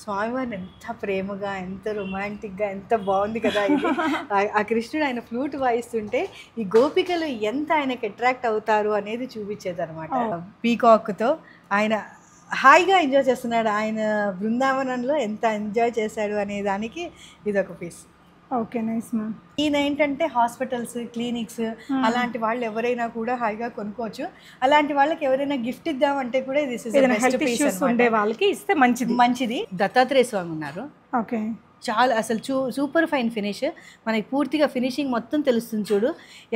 స్వామివారిని ఎంత ప్రేమగా, ఎంత రొమాంటిక్‌గా, ఎంత బాగుంది కదా ఇది. ఆ కృష్ణుడు ఆయన ఫ్లూట్ వాయిస్తుంటే ఈ గోపికలు ఎంత ఆయనకి అట్రాక్ట్ అవుతారు అనేది చూపించేదనమాట. పీకాక్‌తో ఆయన హాయిగా ఎంజాయ్ చేస్తున్నాడు. ఆయన బృందావనంలో ఎంత ఎంజాయ్ చేశాడు అనే దానికి ఇదొక పీస్. Okay, nice ma'am. ఈయన ఏంటంటే హాస్పిటల్స్, క్లినిక్స్ అలాంటి వాళ్ళు ఎవరైనా కూడా హాయిగా కొనుక్కోవచ్చు. అలాంటి వాళ్ళకి ఎవరైనా గిఫ్ట్ ఇద్దామంటే కూడా దిస్ ఇస్ హెల్త్ ఇష్యూస్ ఉండే వాళ్ళకి ఇస్తే మంచిది. దత్తాత్రేయ స్వామి ఉన్నారు. ఓకే, చాలా అసలు సూపర్ ఫైన్ ఫినిష్. మనకి పూర్తిగా ఫినిషింగ్ మొత్తం తెలుస్తుంది చూడు,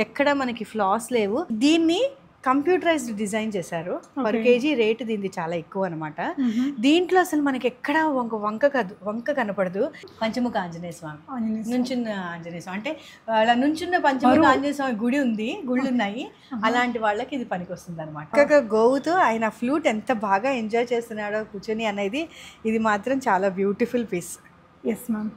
ఎక్కడ మనకి ఫ్లాస్ లేవు. దీన్ని కంప్యూటరైజ్డ్ డిజైన్ చేశారు. పర్ కేజీ రేటు దీన్ని చాలా ఎక్కువ అనమాట. దీంట్లో అసలు మనకి ఎక్కడ వంక కనపడదు. పంచముఖ ఆంజనేయ స్వామి, నుంచున్న ఆంజనేయ స్వామి అంటే అలా నుంచున్న పంచముఖ ఆంజనేయ స్వామి గుళ్ళు ఉన్నాయి. అలాంటి వాళ్ళకి ఇది పనికి వస్తుంది అనమాట. ఒక్కొక్క గోవుతో ఆయన ఫ్లూట్ ఎంత బాగా ఎంజాయ్ చేస్తున్నాడో కూర్చొని అనేది ఇది మాత్రం చాలా beautiful piece. Yes ma'am.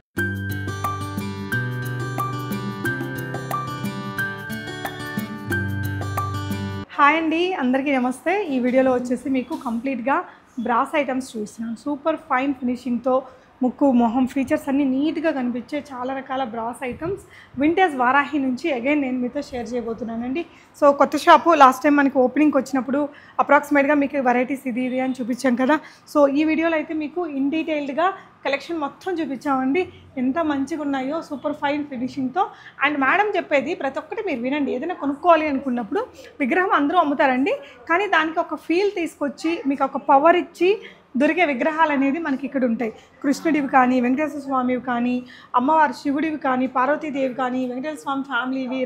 Hi అండి, అందరికీ నమస్తే. ఈ వీడియోలో వచ్చేసి మీకు కంప్లీట్గా బ్రాస్ ఐటమ్స్ చూస్తున్నాను. సూపర్ ఫైన్ ఫినిషింగ్తో ముక్కు మొహం ఫీచర్స్ అన్నీ నీట్గా కనిపించే చాలా రకాల బ్రాస్ ఐటమ్స్ వింటేజ్ వారాహి నుంచి అగైన్ నేను మీతో షేర్ చేయబోతున్నానండి. సో కొత్త షాపు లాస్ట్ టైం మనకి ఓపెనింగ్కి వచ్చినప్పుడు అప్రాక్సిమేట్గా మీకు వెరైటీస్ ఇది అని చూపించాం కదా. సో ఈ వీడియోలో అయితే మీకు ఇన్ డీటెయిల్డ్గా కలెక్షన్ మొత్తం చూపించామండి. ఎంత మంచిగా ఉన్నాయో సూపర్ ఫైన్ ఫినిషింగ్తో. అండ్ మేడం చెప్పేది ప్రతి ఒక్కటి మీరు వినండి. ఏదైనా కొనుక్కోవాలి అనుకున్నప్పుడు విగ్రహం అందరూ అమ్ముతారండి, కానీ దానికి ఒక ఫీల్ తీసుకొచ్చి మీకు ఒక పవర్ ఇచ్చి దొరికే విగ్రహాలు అనేది మనకి ఇక్కడ ఉంటాయి. కృష్ణుడివి కానీ, వెంకటేశ్వర స్వామివి కానీ, అమ్మవారు శివుడివి కానీ, పార్వతీదేవి కానీ, వెంకటేశ్వర స్వామి ఫ్యామిలీవి,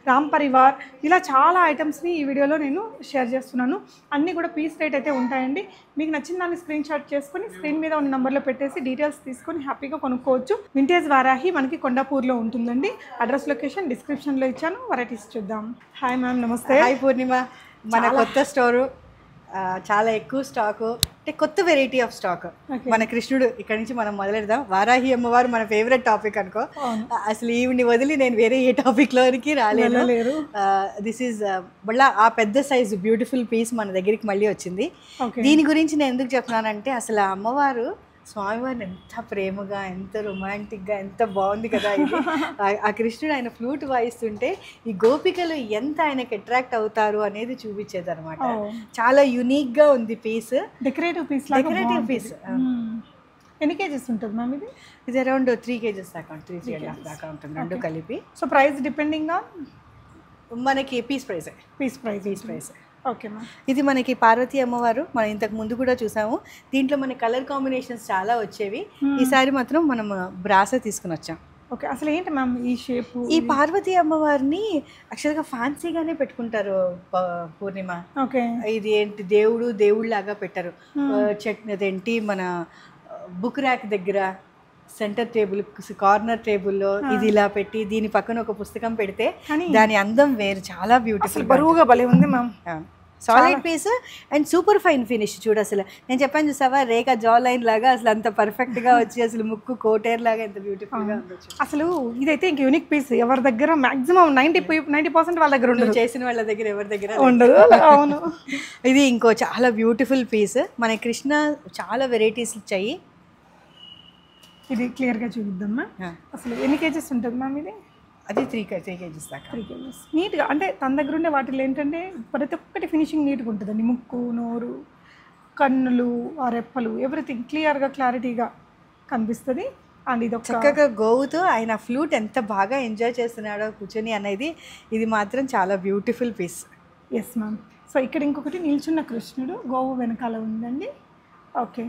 రామ్ పరివార్, ఇలా చాలా ఐటమ్స్ని ఈ వీడియోలో నేను షేర్ చేస్తున్నాను. అన్నీ కూడా పీస్ రేట్ అయితే ఉంటాయండి. మీకు నచ్చిన దాన్ని స్క్రీన్ షాట్ చేసుకొని స్క్రీన్ మీద ఉన్న నెంబర్లో పెట్టేసి డీటెయిల్స్ తీసుకొని హ్యాపీగా కొనుక్కోవచ్చు. వింటేజ్ వారాహి మనకి కొండాపూర్లో ఉంటుందండి. అడ్రస్ లొకేషన్ డిస్క్రిప్షన్లో ఇచ్చాను. వెరైటీస్ చూద్దాం. హాయ్ మ్యామ్, నమస్తే. హాయ్ పూర్ణిమ. మన కొత్త స్టోరు, చాలా ఎక్కువ స్టాకు, అంటే కొత్త వెరైటీ ఆఫ్ స్టాక్. మన కృష్ణుడు ఇక్కడ నుంచి మనం మొదలెడదాం. వారాహి అమ్మవారు మన ఫేవరెట్ టాపిక్ అనుకో. అసలు ఈవిని వదిలి నేను వేరే ఏ టాపిక్లోనికి రాలేను. దిస్ ఈజ్ మళ్ళీ ఆ పెద్ద సైజు బ్యూటిఫుల్ పీస్ మన దగ్గరికి మళ్ళీ వచ్చింది. దీని గురించి నేను ఎందుకు చెప్తున్నానంటే అసలు ఆ అమ్మవారు స్వామివారిని ఎంత ప్రేమగా, ఎంత రొమాంటిక్గా, ఎంత బాగుంది కదా ఇది. ఆ కృష్ణుడు ఆయన ఫ్లూట్ వాయిస్తుంటే ఈ గోపికలు ఎంత ఆయనకి అట్రాక్ట్ అవుతారు అనేది చూపించేది అనమాట. చాలా యునిక్గా ఉంది పీస్. Decorative piece. ఎన్ని కేజెస్ ఉంటుంది మ్యామ్ ఇది? ఇది అరౌండ్ 3 kgs దాకా, 3.5 దాకా ఉంటుంది రెండు కలిపి. సో ప్రైస్ డిపెండింగ్ ఆన్ మనకి పీస్ ప్రైస్. Okay ma'am. ఇది మనకి పార్వతీ అమ్మవారు మనం ఇంతకు ముందు కూడా చూసాము. దీంట్లో మన కలర్ కాంబినేషన్స్ చాలా వచ్చేవి. ఈసారి మాత్రం మనం బ్రాసే తీసుకుని వచ్చాం. ఓకే, అసలు ఏంటి మ్యామ్ ఈ షేప్? ఈ పార్వతీ అమ్మవారిని యాక్చువల్గా ఫ్యాన్సీగానే పెట్టుకుంటారు పూర్ణిమ. ఓకే, ఇది ఏంటి దేవుళ్ళలాగా పెట్టారు. అదేంటి మన బుక్ ర్యాక్ దగ్గర సెంటర్ టేబుల్, కార్నర్ టేబుల్లో ఇది ఇలా పెట్టి దీని పక్కన ఒక పుస్తకం పెడితే దాని అందం వేరు. చాలా బ్యూటిఫుల్, బరువుగా భలే ఉంది ma'am. Solid piece and super fine finish. చూడు అసలు నేను చెప్పాను చూసావా, రేఖ జా లైన్ లాగా అసలు అంత పర్ఫెక్ట్ గా వచ్చి అసలు ముక్కు కోటేర్ లాగా ఎంత బ్యూటిఫుల్ గా ఉండొచ్చు. అసలు ఇదైతే ఇంక యూనిక్ పీస్. ఎవరి దగ్గర మాక్సిమం 90% వాళ్ళ దగ్గర ఉండదు. చేసిన వాళ్ళ దగ్గర ఎవరి దగ్గర ఉండదు. అవును. ఇది ఇంకో చాలా బ్యూటిఫుల్ పీస్. మన కృష్ణ చాలా వెరైటీస్ ఇచ్చాయి. ఇది క్లియర్గా చూపిద్దామా? అసలు ఎన్ని కేజెస్ ఉంటుంది మ్యామ్ ఇది? అది 3 kgs దాకా. 3 kgs నీట్గా. అంటే తన దగ్గర ఉండే వాటిలో ఏంటంటే ప్రతి ఒక్కటి ఫినిషింగ్ నీట్గా ఉంటుందండి. ముక్కు, నోరు, కన్నులు, ఆ రెప్పలు, ఎవ్రీథింగ్ క్లారిటీగా కనిపిస్తుంది. అండ్ ఇది చక్కగా గోవుతో ఆయన ఫ్లూట్ ఎంత బాగా ఎంజాయ్ చేస్తున్నాడో కూర్చొని అనేది ఇది మాత్రం చాలా beautiful piece. Yes ma'am. So ఇక్కడ ఇంకొకటి నిల్చున్న కృష్ణుడు గోవు వెనకాల ఉందండి. ఓకే,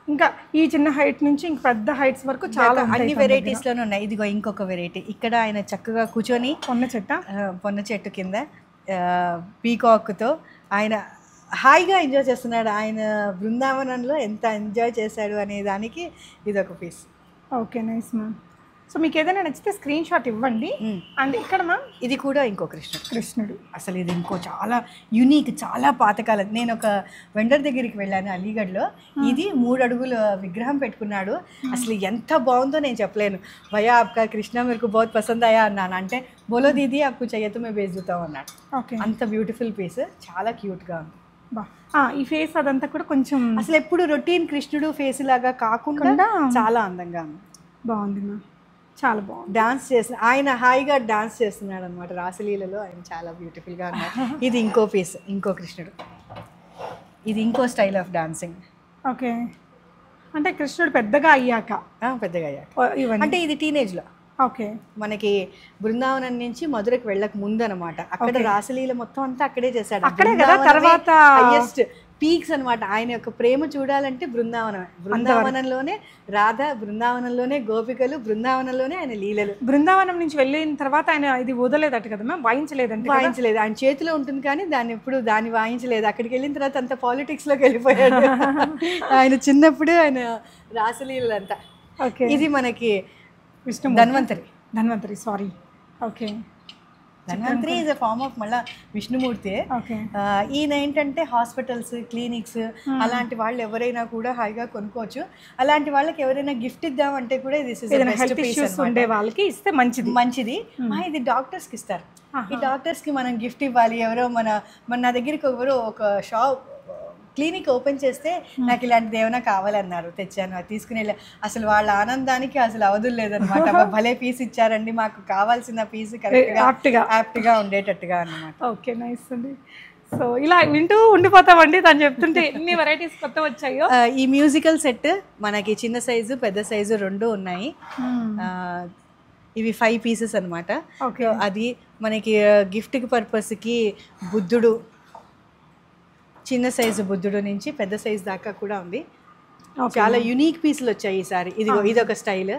ఇంకా ఈ చిన్న హైట్ నుంచి ఇంక పెద్ద హైట్స్ వరకు చాలా అన్ని వెరైటీస్లోనే ఉన్నాయి. ఇదిగో ఇంకొక వెరైటీ. ఇక్కడ ఆయన చక్కగా కూర్చొని పొన్న చెట్టు కింద పీకాక్తో ఆయన హాయిగా ఎంజాయ్ చేస్తున్నాడు. ఆయన బృందావనంలో ఎంత ఎంజాయ్ చేశాడు అనే దానికి ఇదొక piece. Okay, nice ma'am. So మీకు ఏదైనా నచ్చితే స్క్రీన్ షాట్ ఇవ్వండి. అండ్ ఇక్కడ మ్యామ్ ఇది కూడా ఇంకో కృష్ణుడు. అసలు ఇది ఇంకో చాలా యునిక్, చాలా పాతకాలం. నేను ఒక వెండర్ దగ్గరికి వెళ్ళాను అలీగఢ్లో. ఇది 3 అడుగుల విగ్రహం పెట్టుకున్నాడు. అసలు ఎంత బాగుందో నేను చెప్పలేను. భయ్యా ఆప్కా కృష్ణ మేరకు బహుత్ పసంద్ అయ్యా అన్నాను. అంటే బోలో దీదీ ఆప్కు చెయ్యతో మేము బేస్ చూతాం అన్నాడు. ఓకే, అంత బ్యూటిఫుల్ పీస్, చాలా క్యూట్గా ఉంది. ఈ ఫేస్ అదంతా కూడా కొంచెం అసలు ఎప్పుడు రొటీన్ కృష్ణుడు ఫేస్ లాగా కాకుండా చాలా అందంగా ఉంది. బాగుంది మ్యామ్, చాలా బాగుంది. డాన్స్ చేసిన ఆయన హాయిగా డాన్స్ చేస్తున్నాడు అనమాట రాసలీలలో. ఆయన చాలా బ్యూటిఫుల్గా ఉన్నారు. ఇది ఇంకో పీస్, ఇంకో కృష్ణుడు. ఇది ఇంకో స్టైల్ ఆఫ్ డాన్సింగ్. ఓకే, అంటే కృష్ణుడు పెద్దగా అయ్యాక ఇవన్నీ అంటే ఇది టీనేజ్లో. ఓకే, మనకి బృందావనం నుంచి మధురకు వెళ్ళక ముందు అనమాట. అక్కడ రాసలీల మొత్తం అంతా అక్కడే చేశాడు. అక్కడే కదా తర్వాత హైయెస్ట్ పీక్స్ అనమాట. ఆయన యొక్క ప్రేమ చూడాలంటే బృందావనమే. బృందావనంలోనే రాధ, బృందావనంలోనే గోపికలు, బృందావనంలోనే ఆయన లీలలు. బృందావనం నుంచి వెళ్ళిన తర్వాత ఆయన ఇది వదలేదట కదా మ్యామ్, వాయించలేదంటే. వాయించలేదు, ఆయన చేతిలో ఉంటుంది కానీ దాన్ని వాయించలేదు. అక్కడికి వెళ్ళిన తర్వాత అంత పాలిటిక్స్లోకి వెళ్ళిపోయాడు. ఆయన చిన్నప్పుడు ఆయన రాసలీలలు అంతా. ఓకే, ఇది మనకి Vishnu Dhanvantari sorry. Okay, Dhanvantari is a form of మళ్ళీ విష్ణుమూర్తి. ఈయన ఏంటంటే హాస్పిటల్స్, క్లినిక్స్ అలాంటి వాళ్ళు ఎవరైనా కూడా హాయిగా కొనుక్కోవచ్చు. అలాంటి వాళ్ళకి ఎవరైనా గిఫ్ట్ ఇద్దామంటే కూడా ఇది ఉండే వాళ్ళకి ఇస్తే మంచిది. ఇది డాక్టర్స్కి ఇస్తారు. ఈ డాక్టర్స్కి మనం గిఫ్ట్ ఇవ్వాలి. ఎవరో నా దగ్గరికి ఒక క్లినిక్ ఓపెన్ చేస్తే నాకు ఇలాంటిది ఏమైనా కావాలన్నారు, తెచ్చాను, అది తీసుకుని వెళ్ళా. అసలు వాళ్ళ ఆనందానికి అసలు అవధులు లేదనమాట. భలే పీస్ ఇచ్చారండి, మాకు కావాల్సిన పీస్ కరెక్ట్గా యాప్ట్గా ఉండేటట్టుగా అన్నమాట. ఓకే, నైస్ అండి. సో ఇలా వింటూ ఉండిపోతామండి తను చెప్తుంటే ఎన్ని వెరైటీస్ కొత్త వచ్చాయో. ఈ మ్యూజికల్ సెట్ మనకి చిన్న సైజు, పెద్ద సైజు రెండు ఉన్నాయి. ఇవి 5 పీసెస్ అనమాట. అది మనకి గిఫ్ట్ పర్పస్కి బుద్ధుడు, చిన్న సైజు బుద్ధుడు నుంచి పెద్ద సైజు దాకా కూడా ఉంది. చాలా యునీక్ పీసులు వచ్చాయి ఈసారి. ఇది ఒక స్టైల్.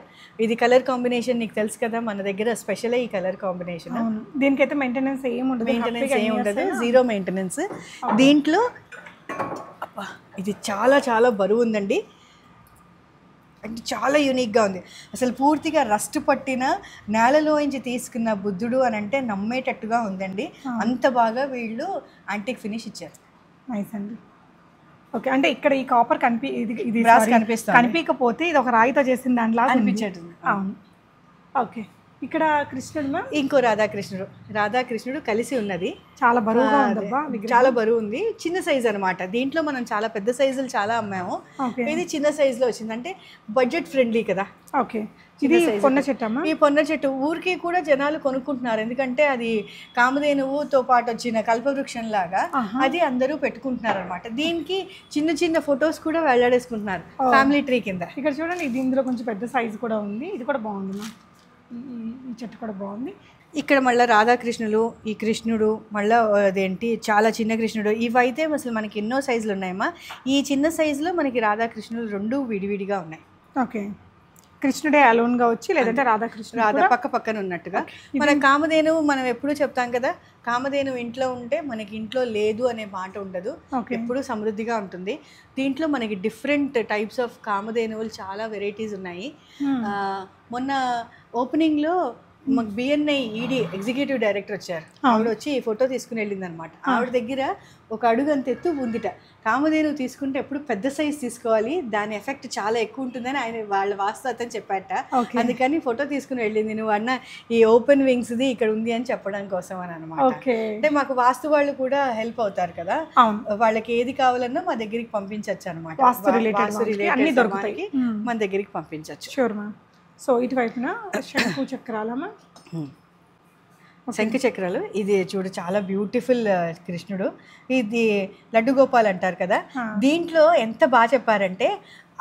ఇది కలర్ కాంబినేషన్ నీకు తెలుసు కదా, మన దగ్గర స్పెషల్ ఈ కలర్ కాంబినేషన్. దీనికైతే మెయింటెనెన్స్ ఏం ఉండదు, జీరో మెయింటెనెన్స్. దీంట్లో ఇది చాలా చాలా బరువు ఉందండి. అంటే చాలా యూనిక్గా ఉంది. అసలు పూర్తిగా రస్ట్ పట్టిన నేలలోంచి తీసుకున్న బుద్ధుడు అని అంటే నమ్మేటట్టుగా ఉందండి. అంత బాగా వీళ్ళు యాంటిక్ ఫినిష్ ఇచ్చారు. నైస్ అండి. ఓకే, అంటే ఇక్కడ ఈ కాపర్ కనిపించకపోతే ఇది ఒక రాయితో చేసిన దాంట్లో అనిపించేది. అవును. ఓకే, ఇక్కడ కృష్ణుడు ఇంకో రాధాకృష్ణుడు కలిసి ఉన్నది. చాలా బరువుగా ఉందబ్బా, చాలా బరువు ఉంది. చిన్న సైజ్ అనమాట. దీంట్లో మనం చాలా పెద్ద సైజులు చాలా అమ్మాము. ఇది చిన్న సైజులో వచ్చింది. అంటే బడ్జెట్ ఫ్రెండ్లీ కదా. ఓకే, ఇది పొన్న చెట్టు. ఈ పొన్న చెట్టు ఊరికి కూడా జనాలు కొనుక్కుంటున్నారు. ఎందుకంటే అది కామధేనువుతో పాటు వచ్చిన కల్పవృక్షం లాగా అది అందరూ పెట్టుకుంటున్నారు అనమాట. దీనికి చిన్న చిన్న ఫొటోస్ కూడా వెళ్లాడేసుకుంటున్నారు ఫ్యామిలీ ట్రీ కింద. ఇక్కడ చూడండి, ఇది ఇందులో కొంచెం పెద్ద సైజు కూడా ఉంది. ఇది కూడా బాగుంది, ఈ చెట్టు కూడా బాగుంది. ఇక్కడ మళ్ళీ రాధాకృష్ణులు, ఈ కృష్ణుడు, మళ్ళీ అదేంటి చాలా చిన్న కృష్ణుడు. ఇవైతే అసలు మనకి ఎన్నో సైజులు ఉన్నాయమ్మా. ఈ చిన్న సైజులో మనకి రాధాకృష్ణులు రెండు విడివిడిగా ఉన్నాయి. ఓకే, కృష్ణుడే అలోన్గా వచ్చి, లేదంటే రాధా పక్క పక్కన ఉన్నట్టుగా. మన కామధేను మనం ఎప్పుడూ చెప్తాం కదా, కామధేను ఇంట్లో ఉంటే మనకి ఇంట్లో లేదు అనే మాట ఉండదు, ఎప్పుడూ సమృద్ధిగా ఉంటుంది. దీంట్లో మనకి డిఫరెంట్ టైప్స్ ఆఫ్ కామధేనువులు చాలా వెరైటీస్ ఉన్నాయి. మొన్న ఓపెనింగ్లో మాకు బిఎన్ఐ ఈడీ ఎగ్జిక్యూటివ్ డైరెక్టర్ వచ్చారు. ఆవిడ వచ్చి ఫోటో తీసుకుని వెళ్ళింది అనమాట. ఆవిడ దగ్గర ఒక అడుగు అంత ఎత్తు ఉందిట. కామధేను తీసుకుంటే ఎప్పుడు పెద్ద సైజ్ తీసుకోవాలి, దాని ఎఫెక్ట్ చాలా ఎక్కువ ఉంటుందని ఆయన వాళ్ళ వాస్తవం చెప్పాట. అందుకని ఫోటో తీసుకుని వెళ్ళింది. నువ్వు అన్న ఈ ఓపెన్ వింగ్స్ది ఇక్కడ ఉంది అని చెప్పడం కోసం అని అనమాట. అంటే మాకు వాస్తు వాళ్ళు కూడా హెల్ప్ అవుతారు కదా, వాళ్ళకి ఏది కావాలన్నా మా దగ్గరికి పంపించవచ్చు అనమాట. మన దగ్గరికి పంపించవచ్చు. సో ఇటువైపున శంకు చక్రాలమ్మా, శంకు చక్రాలు. ఇది చూడు చాలా బ్యూటిఫుల్ కృష్ణుడు. ఇది లడ్డు గోపాల్ అంటారు కదా. దీంట్లో ఎంత బాగా చెప్పారంటే,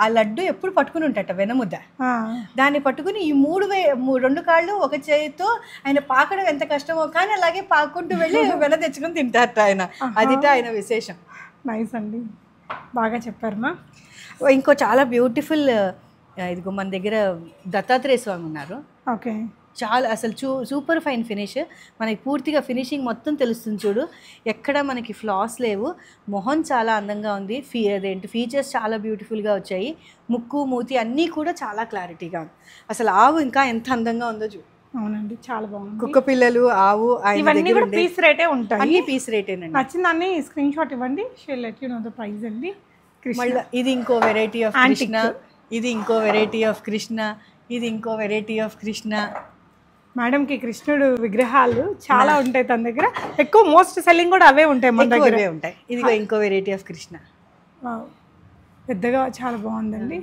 ఆ లడ్డు ఎప్పుడు పట్టుకుని ఉంటాట వెనముద్ద, దాన్ని పట్టుకుని ఈ రెండు కాళ్ళు ఒక చేతితో ఆయన పాకడం ఎంత కష్టమో, కానీ అలాగే పాకుంటూ వెళ్ళి వెన తెచ్చుకొని తింటారట ఆయన. అదిట ఆయన విశేషం. నైస్ అండి, బాగా చెప్పారమ్మా. ఇంకో చాలా బ్యూటిఫుల్, ఇదిగో మన దగ్గర దత్తాత్రేయ స్వామి ఉన్నారు. ఓకే, చాలా అసలు సూపర్ ఫైన్ ఫినిష్. మనకి పూర్తిగా ఫినిషింగ్ మొత్తం తెలుస్తుంది చూడు, ఎక్కడ మనకి ఫ్లాస్ లేవు. మొహం చాలా అందంగా ఉంది. ఫీచర్స్ చాలా బ్యూటిఫుల్గా వచ్చాయి. ముక్కు, మూతి అన్నీ కూడా చాలా క్లారిటీగా ఉంది. అసలు ఆవు ఇంకా ఎంత అందంగా ఉందో చూడు. అవునండి, చాలా బాగుంది. కుక్క పిల్లలు, ఆవు, ఇవన్నీ కూడా పీస్ రేటే ఉంటాయి. అన్ని పీస్ రేటేనండి. నచ్చిందాన్ని స్క్రీన్ షాట్ ఇవ్వండి, she'll let you know the price అండి. మళ్ళీ ఇది ఇంకో వెరైటీ ఆఫ్ కృష్ణ, ఇది ఇంకో వెరైటీ ఆఫ్ కృష్ణ, ఇది ఇంకో వెరైటీ ఆఫ్ కృష్ణ. మేడంకి కృష్ణుడు విగ్రహాలు చాలా ఉంటాయి తన దగ్గర. ఎక్కువ మోస్ట్ సెల్లింగ్ కూడా అవే ఉంటాయి మన దగ్గర. ఉంటాయి. ఇదిగో ఇంకో వెరైటీ ఆఫ్ కృష్ణ. పెద్దగా చాలా బాగుందండి.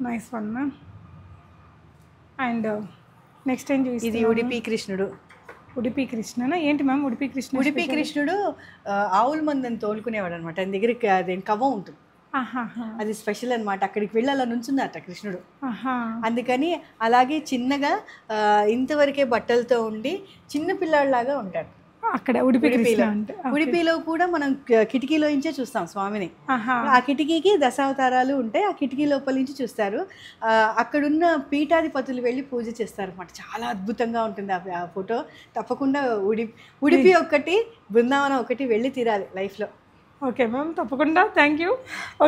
Nice one ma'am. And next ఏం చూసి ఇది ఉడిపి కృష్ణుడు. ఉడిపి కృష్ణనా ఏంటి మ్యామ్? ఉడిపి కృష్ణ ఉడిపి కృష్ణుడు ఆవుల మందని తోలుకునేవాడు అనమాట. ఆయన దగ్గరికి అదేం కవ్వం ఉంటుంది, అది స్పెషల్ అనమాట. అక్కడికి వెళ్ళి అలా నుంచుందట కృష్ణుడు. అందుకని అలాగే చిన్నగా ఇంతవరకే బట్టలతో ఉండి చిన్న పిల్లాడిలాగా ఉంటాడు అక్కడ ఉడిపిలో. ఉడిపిలో కూడా మనం కిటికీలో నుంచే చూస్తాం స్వామిని. ఆ కిటికీకి దశావతారాలు ఉంటాయి, ఆ కిటికీ లోపల నుంచి చూస్తారు. అక్కడున్న పీఠాధిపతులు వెళ్ళి పూజ చేస్తారు అనమాట. చాలా అద్భుతంగా ఉంటుంది ఆ ఫోటో. తప్పకుండా ఉడిపి ఒకటి, బృందావనం ఒకటి వెళ్ళి తీరాలి లైఫ్లో. ఓకే మ్యామ్, తప్పకుండా. Thank you.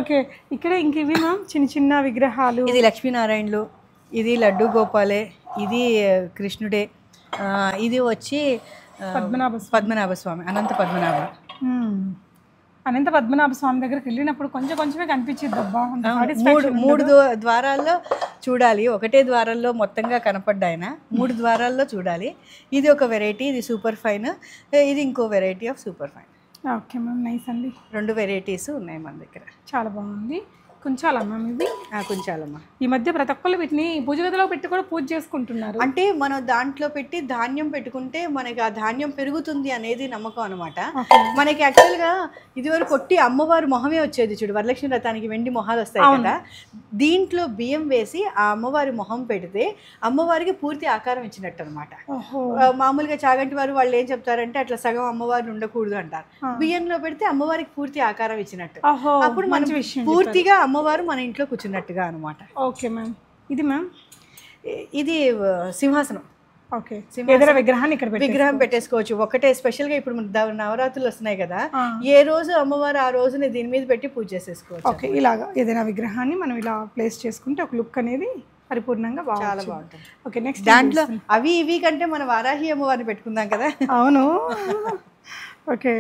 ఓకే, ఇక్కడ ఇంక ఇవి మ్యామ్ చిన్న చిన్న విగ్రహాలు. ఇది లక్ష్మీనారాయణలు, ఇది లడ్డు గోపాలే, ఇది కృష్ణుడే, ఇది వచ్చి పద్మనాభ స్వామి, అనంత పద్మనాభ. అనంత పద్మనాభ స్వామి దగ్గరికి వెళ్ళినప్పుడు కొంచెం కొంచెమే కనిపించింది అబ్బా. మూడు ద్వారాల్లో చూడాలి, ఒకటే ద్వారాల్లో మొత్తంగా కనపడ్డాయన. 3 ద్వారాల్లో చూడాలి. ఇది ఒక వెరైటీ, ఇది సూపర్ ఫైన్, ఇది ఇంకో variety of super fine. Okay ma'am, nice అండి. 2 వెరైటీస్ ఉన్నాయి మన దగ్గర. చాలా బాగుంది. కుంచాలమ్మా ఇవి? కుంచాలమ్మ. ఈ మధ్య ప్రతి ఒక్కళ్ళు వీటిని పూజ గదిలో పెట్టి కూడా పూజ చేసుకుంటున్నారు. అంటే మనం దాంట్లో పెట్టి ధాన్యం పెట్టుకుంటే మనకి ఆ ధాన్యం పెరుగుతుంది అనేది నమ్మకం అనమాట. మనకి యాక్చువల్గా ఇదివరకు కొట్టి అమ్మవారి మొహమే వచ్చేది చూడు, వరలక్ష్మి వ్రతానికి వెండి మొహాలు వస్తాయి కదా. దీంట్లో బియ్యం వేసి ఆ అమ్మవారి మొహం పెడితే అమ్మవారికి పూర్తి ఆకారం ఇచ్చినట్టు అనమాట. మామూలుగా చాగంటి వారు వాళ్ళు ఏం చెప్తారంటే అట్లా సగం అమ్మవారిని ఉండకూడదు అంటారు. బియ్యంలో పెడితే అమ్మవారికి పూర్తి ఆకారం ఇచ్చినట్టు. అప్పుడు మనం పూర్తిగా అమ్మవారు మన ఇంట్లో కూర్చున్నట్టుగా అనమాట. Okay ma'am. ఇది మ్యామ్, ఇది సింహాసనం. ఓకే, ఏదైనా విగ్రహాన్ని ఇక్కడ విగ్రహం పెట్టేసుకోవచ్చు. ఒకటే స్పెషల్గా ఇప్పుడు నవరాత్రులు వస్తున్నాయి కదా, ఏ రోజు అమ్మవారు ఆ రోజుని దీని మీద పెట్టి పూజ చేసేసుకోవచ్చు. ఓకే, ఇలాగా ఏదైనా విగ్రహాన్ని మనం ఇలా ప్లేస్ చేసుకుంటే ఒక లుక్ అనేది పరిపూర్ణంగా చాలా బాగుంటుంది. ఓకే, నెక్స్ట్ దాంట్లో అవి ఇవి కంటే మన వారాహి అమ్మవారిని పెట్టుకుందాం కదా. అవును. ఓకే,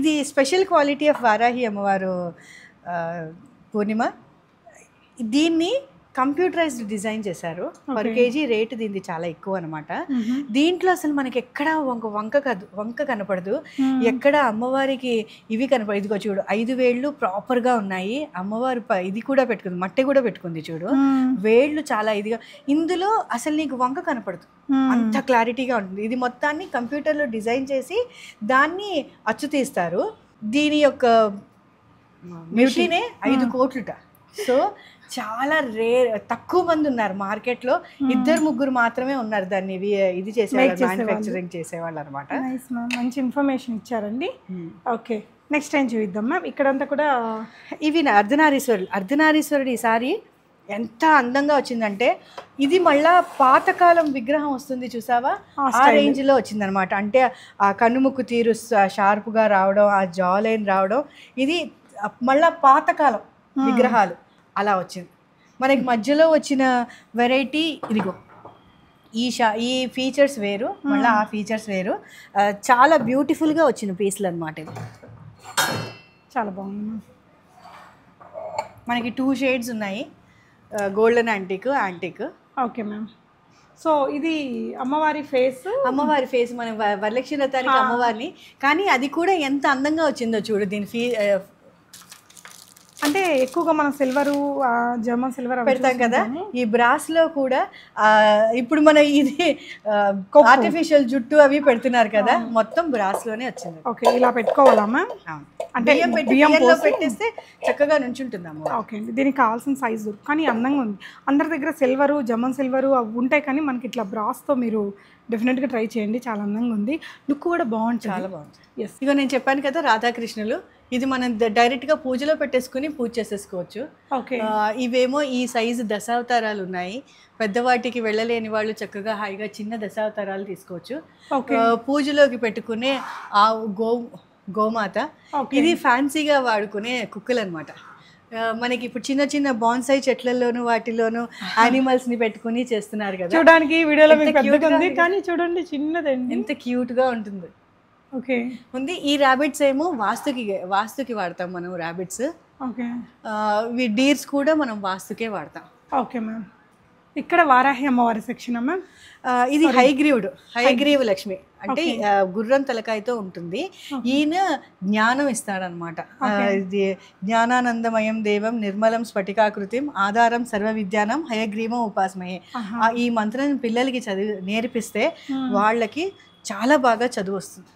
ఇది స్పెషల్ క్వాలిటీ ఆఫ్ వారాహి అమ్మవారు పూర్ణిమ. దీన్ని కంప్యూటరైజ్డ్ డిజైన్ చేశారు. పర్ కేజీ రేటు దీన్ని చాలా ఎక్కువ అనమాట. దీంట్లో అసలు మనకి ఎక్కడ వంక కనపడదు, ఎక్కడ అమ్మవారికి ఇవి కనపడదు. ఇదిగో చూడు, 5 వేళ్ళు ప్రాపర్గా ఉన్నాయి. అమ్మవారు ఇది కూడా పెట్టుకుంది, మట్టి కూడా పెట్టుకుంది చూడు, వేళ్ళు చాలా ఇదిగా. ఇందులో అసలు నీకు వంక కనపడదు, అంత క్లారిటీగా ఉంటుంది. ఇది మొత్తాన్ని కంప్యూటర్లో డిజైన్ చేసి దాన్ని అచ్చు తీస్తారు. దీని యొక్క మెషినే 5 కోట్లుట. సో చాలా తక్కువ మంది ఉన్నారు మార్కెట్లో, 2-3 మాత్రమే ఉన్నారు దాన్ని ఇది చేసేవాళ్ళు, మ్యానుఫ్యాక్చరింగ్ చేసేవాళ్ళు అనమాట. మంచి ఇన్ఫర్మేషన్ ఇచ్చారండి. ఓకే, నెక్స్ట్ టైం చూద్దాం మ్యామ్. ఇక్కడంతా కూడా ఇవి అర్ధనారీశ్వరుడు. ఈసారి ఎంత అందంగా వచ్చిందంటే ఇది మళ్ళా పాతకాలం విగ్రహం వస్తుంది చూసావా, ఆ రేంజ్లో వచ్చిందనమాట. అంటే ఆ కన్నుముక్కు తీరు షార్ప్గా రావడం, ఆ జా లైన్ రావడం, ఇది మళ్ళా పాతకాలం విగ్రహాలు అలా వచ్చింది. మనకి మధ్యలో వచ్చిన వెరైటీ ఇదిగో, ఈ ఫీచర్స్ వేరు, మళ్ళీ ఆ ఫీచర్స్ వేరు. చాలా బ్యూటిఫుల్గా వచ్చిన పీస్లు అనమాట. ఇది చాలా బాగుంది. మనకి 2 షేడ్స్ ఉన్నాయి, golden antique. Okay ma'am. So ఇది అమ్మవారి ఫేస్, మన వరలక్ష్మి వ్రతానికి అమ్మవారిని. కానీ అది కూడా ఎంత అందంగా వచ్చిందో చూడు. దీని అంటే ఎక్కువగా మనం సిల్వరు, జర్మన్ సిల్వర్ పెడతాం కదా. ఈ బ్రాస్లో కూడా ఇప్పుడు మన ఇది ఆర్టిఫిషియల్ జుట్టు అవి పెడుతున్నారు కదా, మొత్తం బ్రాస్లోనే వచ్చింది. ఓకే, ఇలా పెట్టుకోవాలా మ్యామ్? అంటే బియ్యంలో పెట్టేస్తే చక్కగా నుంచుంటుందమ్మ. ఓకే అండి, దీనికి కావాల్సిన సైజు కానీ అందంగా ఉంది. అందరి దగ్గర సిల్వరు, జర్మన్ సిల్వరు అవి ఉంటాయి, కానీ మనకి ఇట్లా బ్రాస్తో మీరు డెఫినెట్గా ట్రై చేయండి. చాలా అందంగా ఉంది, లుక్ కూడా బాగుంటుంది. చాలా బాగుంటుంది. ఎస్, ఇక నేను చెప్పాను కదా రాధాకృష్ణులు, ఇది మనం డైరెక్ట్గా పూజలో పెట్టేసుకుని పూజ చేసేసుకోవచ్చు. ఓకే, ఇవేమో ఈ సైజు దశావతారాలు ఉన్నాయి. పెద్దవాటికి వెళ్ళలేని వాళ్ళు చక్కగా హాయిగా చిన్న దశావతారాలు తీసుకోవచ్చు. పూజలోకి పెట్టుకునే ఆ గోమాత. ఇది ఫ్యాన్సీగా వాడుకునే కుక్కలు అనమాట. మనకి ఇప్పుడు చిన్న చిన్న బాన్సై చెట్లలోను వాటిలోను యానిమల్స్ ని పెట్టుకుని చేస్తున్నారు కదా. చూడడానికి వీడియోలో కానీ చూడండి చిన్నదండి, ఎంత క్యూట్ గా ఉంటుంది. ఓకే, ఉంది. ఈ ర్యాబిట్స్ ఏమో వాస్తుకి వాడతాం మనం ర్యాబిట్స్. ఓకే, డీర్స్ కూడా మనం వాస్తుకే వాడతాం. Okay ma'am. ఇక్కడ వారాహి అమ్మవారి సెక్షన్ అమ్మ. ఇది హయగ్రీవ్ లక్ష్మి అంటే గుర్రం తలకాయతో ఉంటుంది. ఈయన జ్ఞానం ఇస్తాడనమాట. ఇది జ్ఞానానందమయం దేవం నిర్మలం స్ఫటికాకృతిం ఆధారం సర్వ విద్యానం హయగ్రీవం ఉపాసమయే. ఈ మంత్రం పిల్లలకి నేర్పిస్తే వాళ్ళకి చాలా బాగా చదువు వస్తుంది.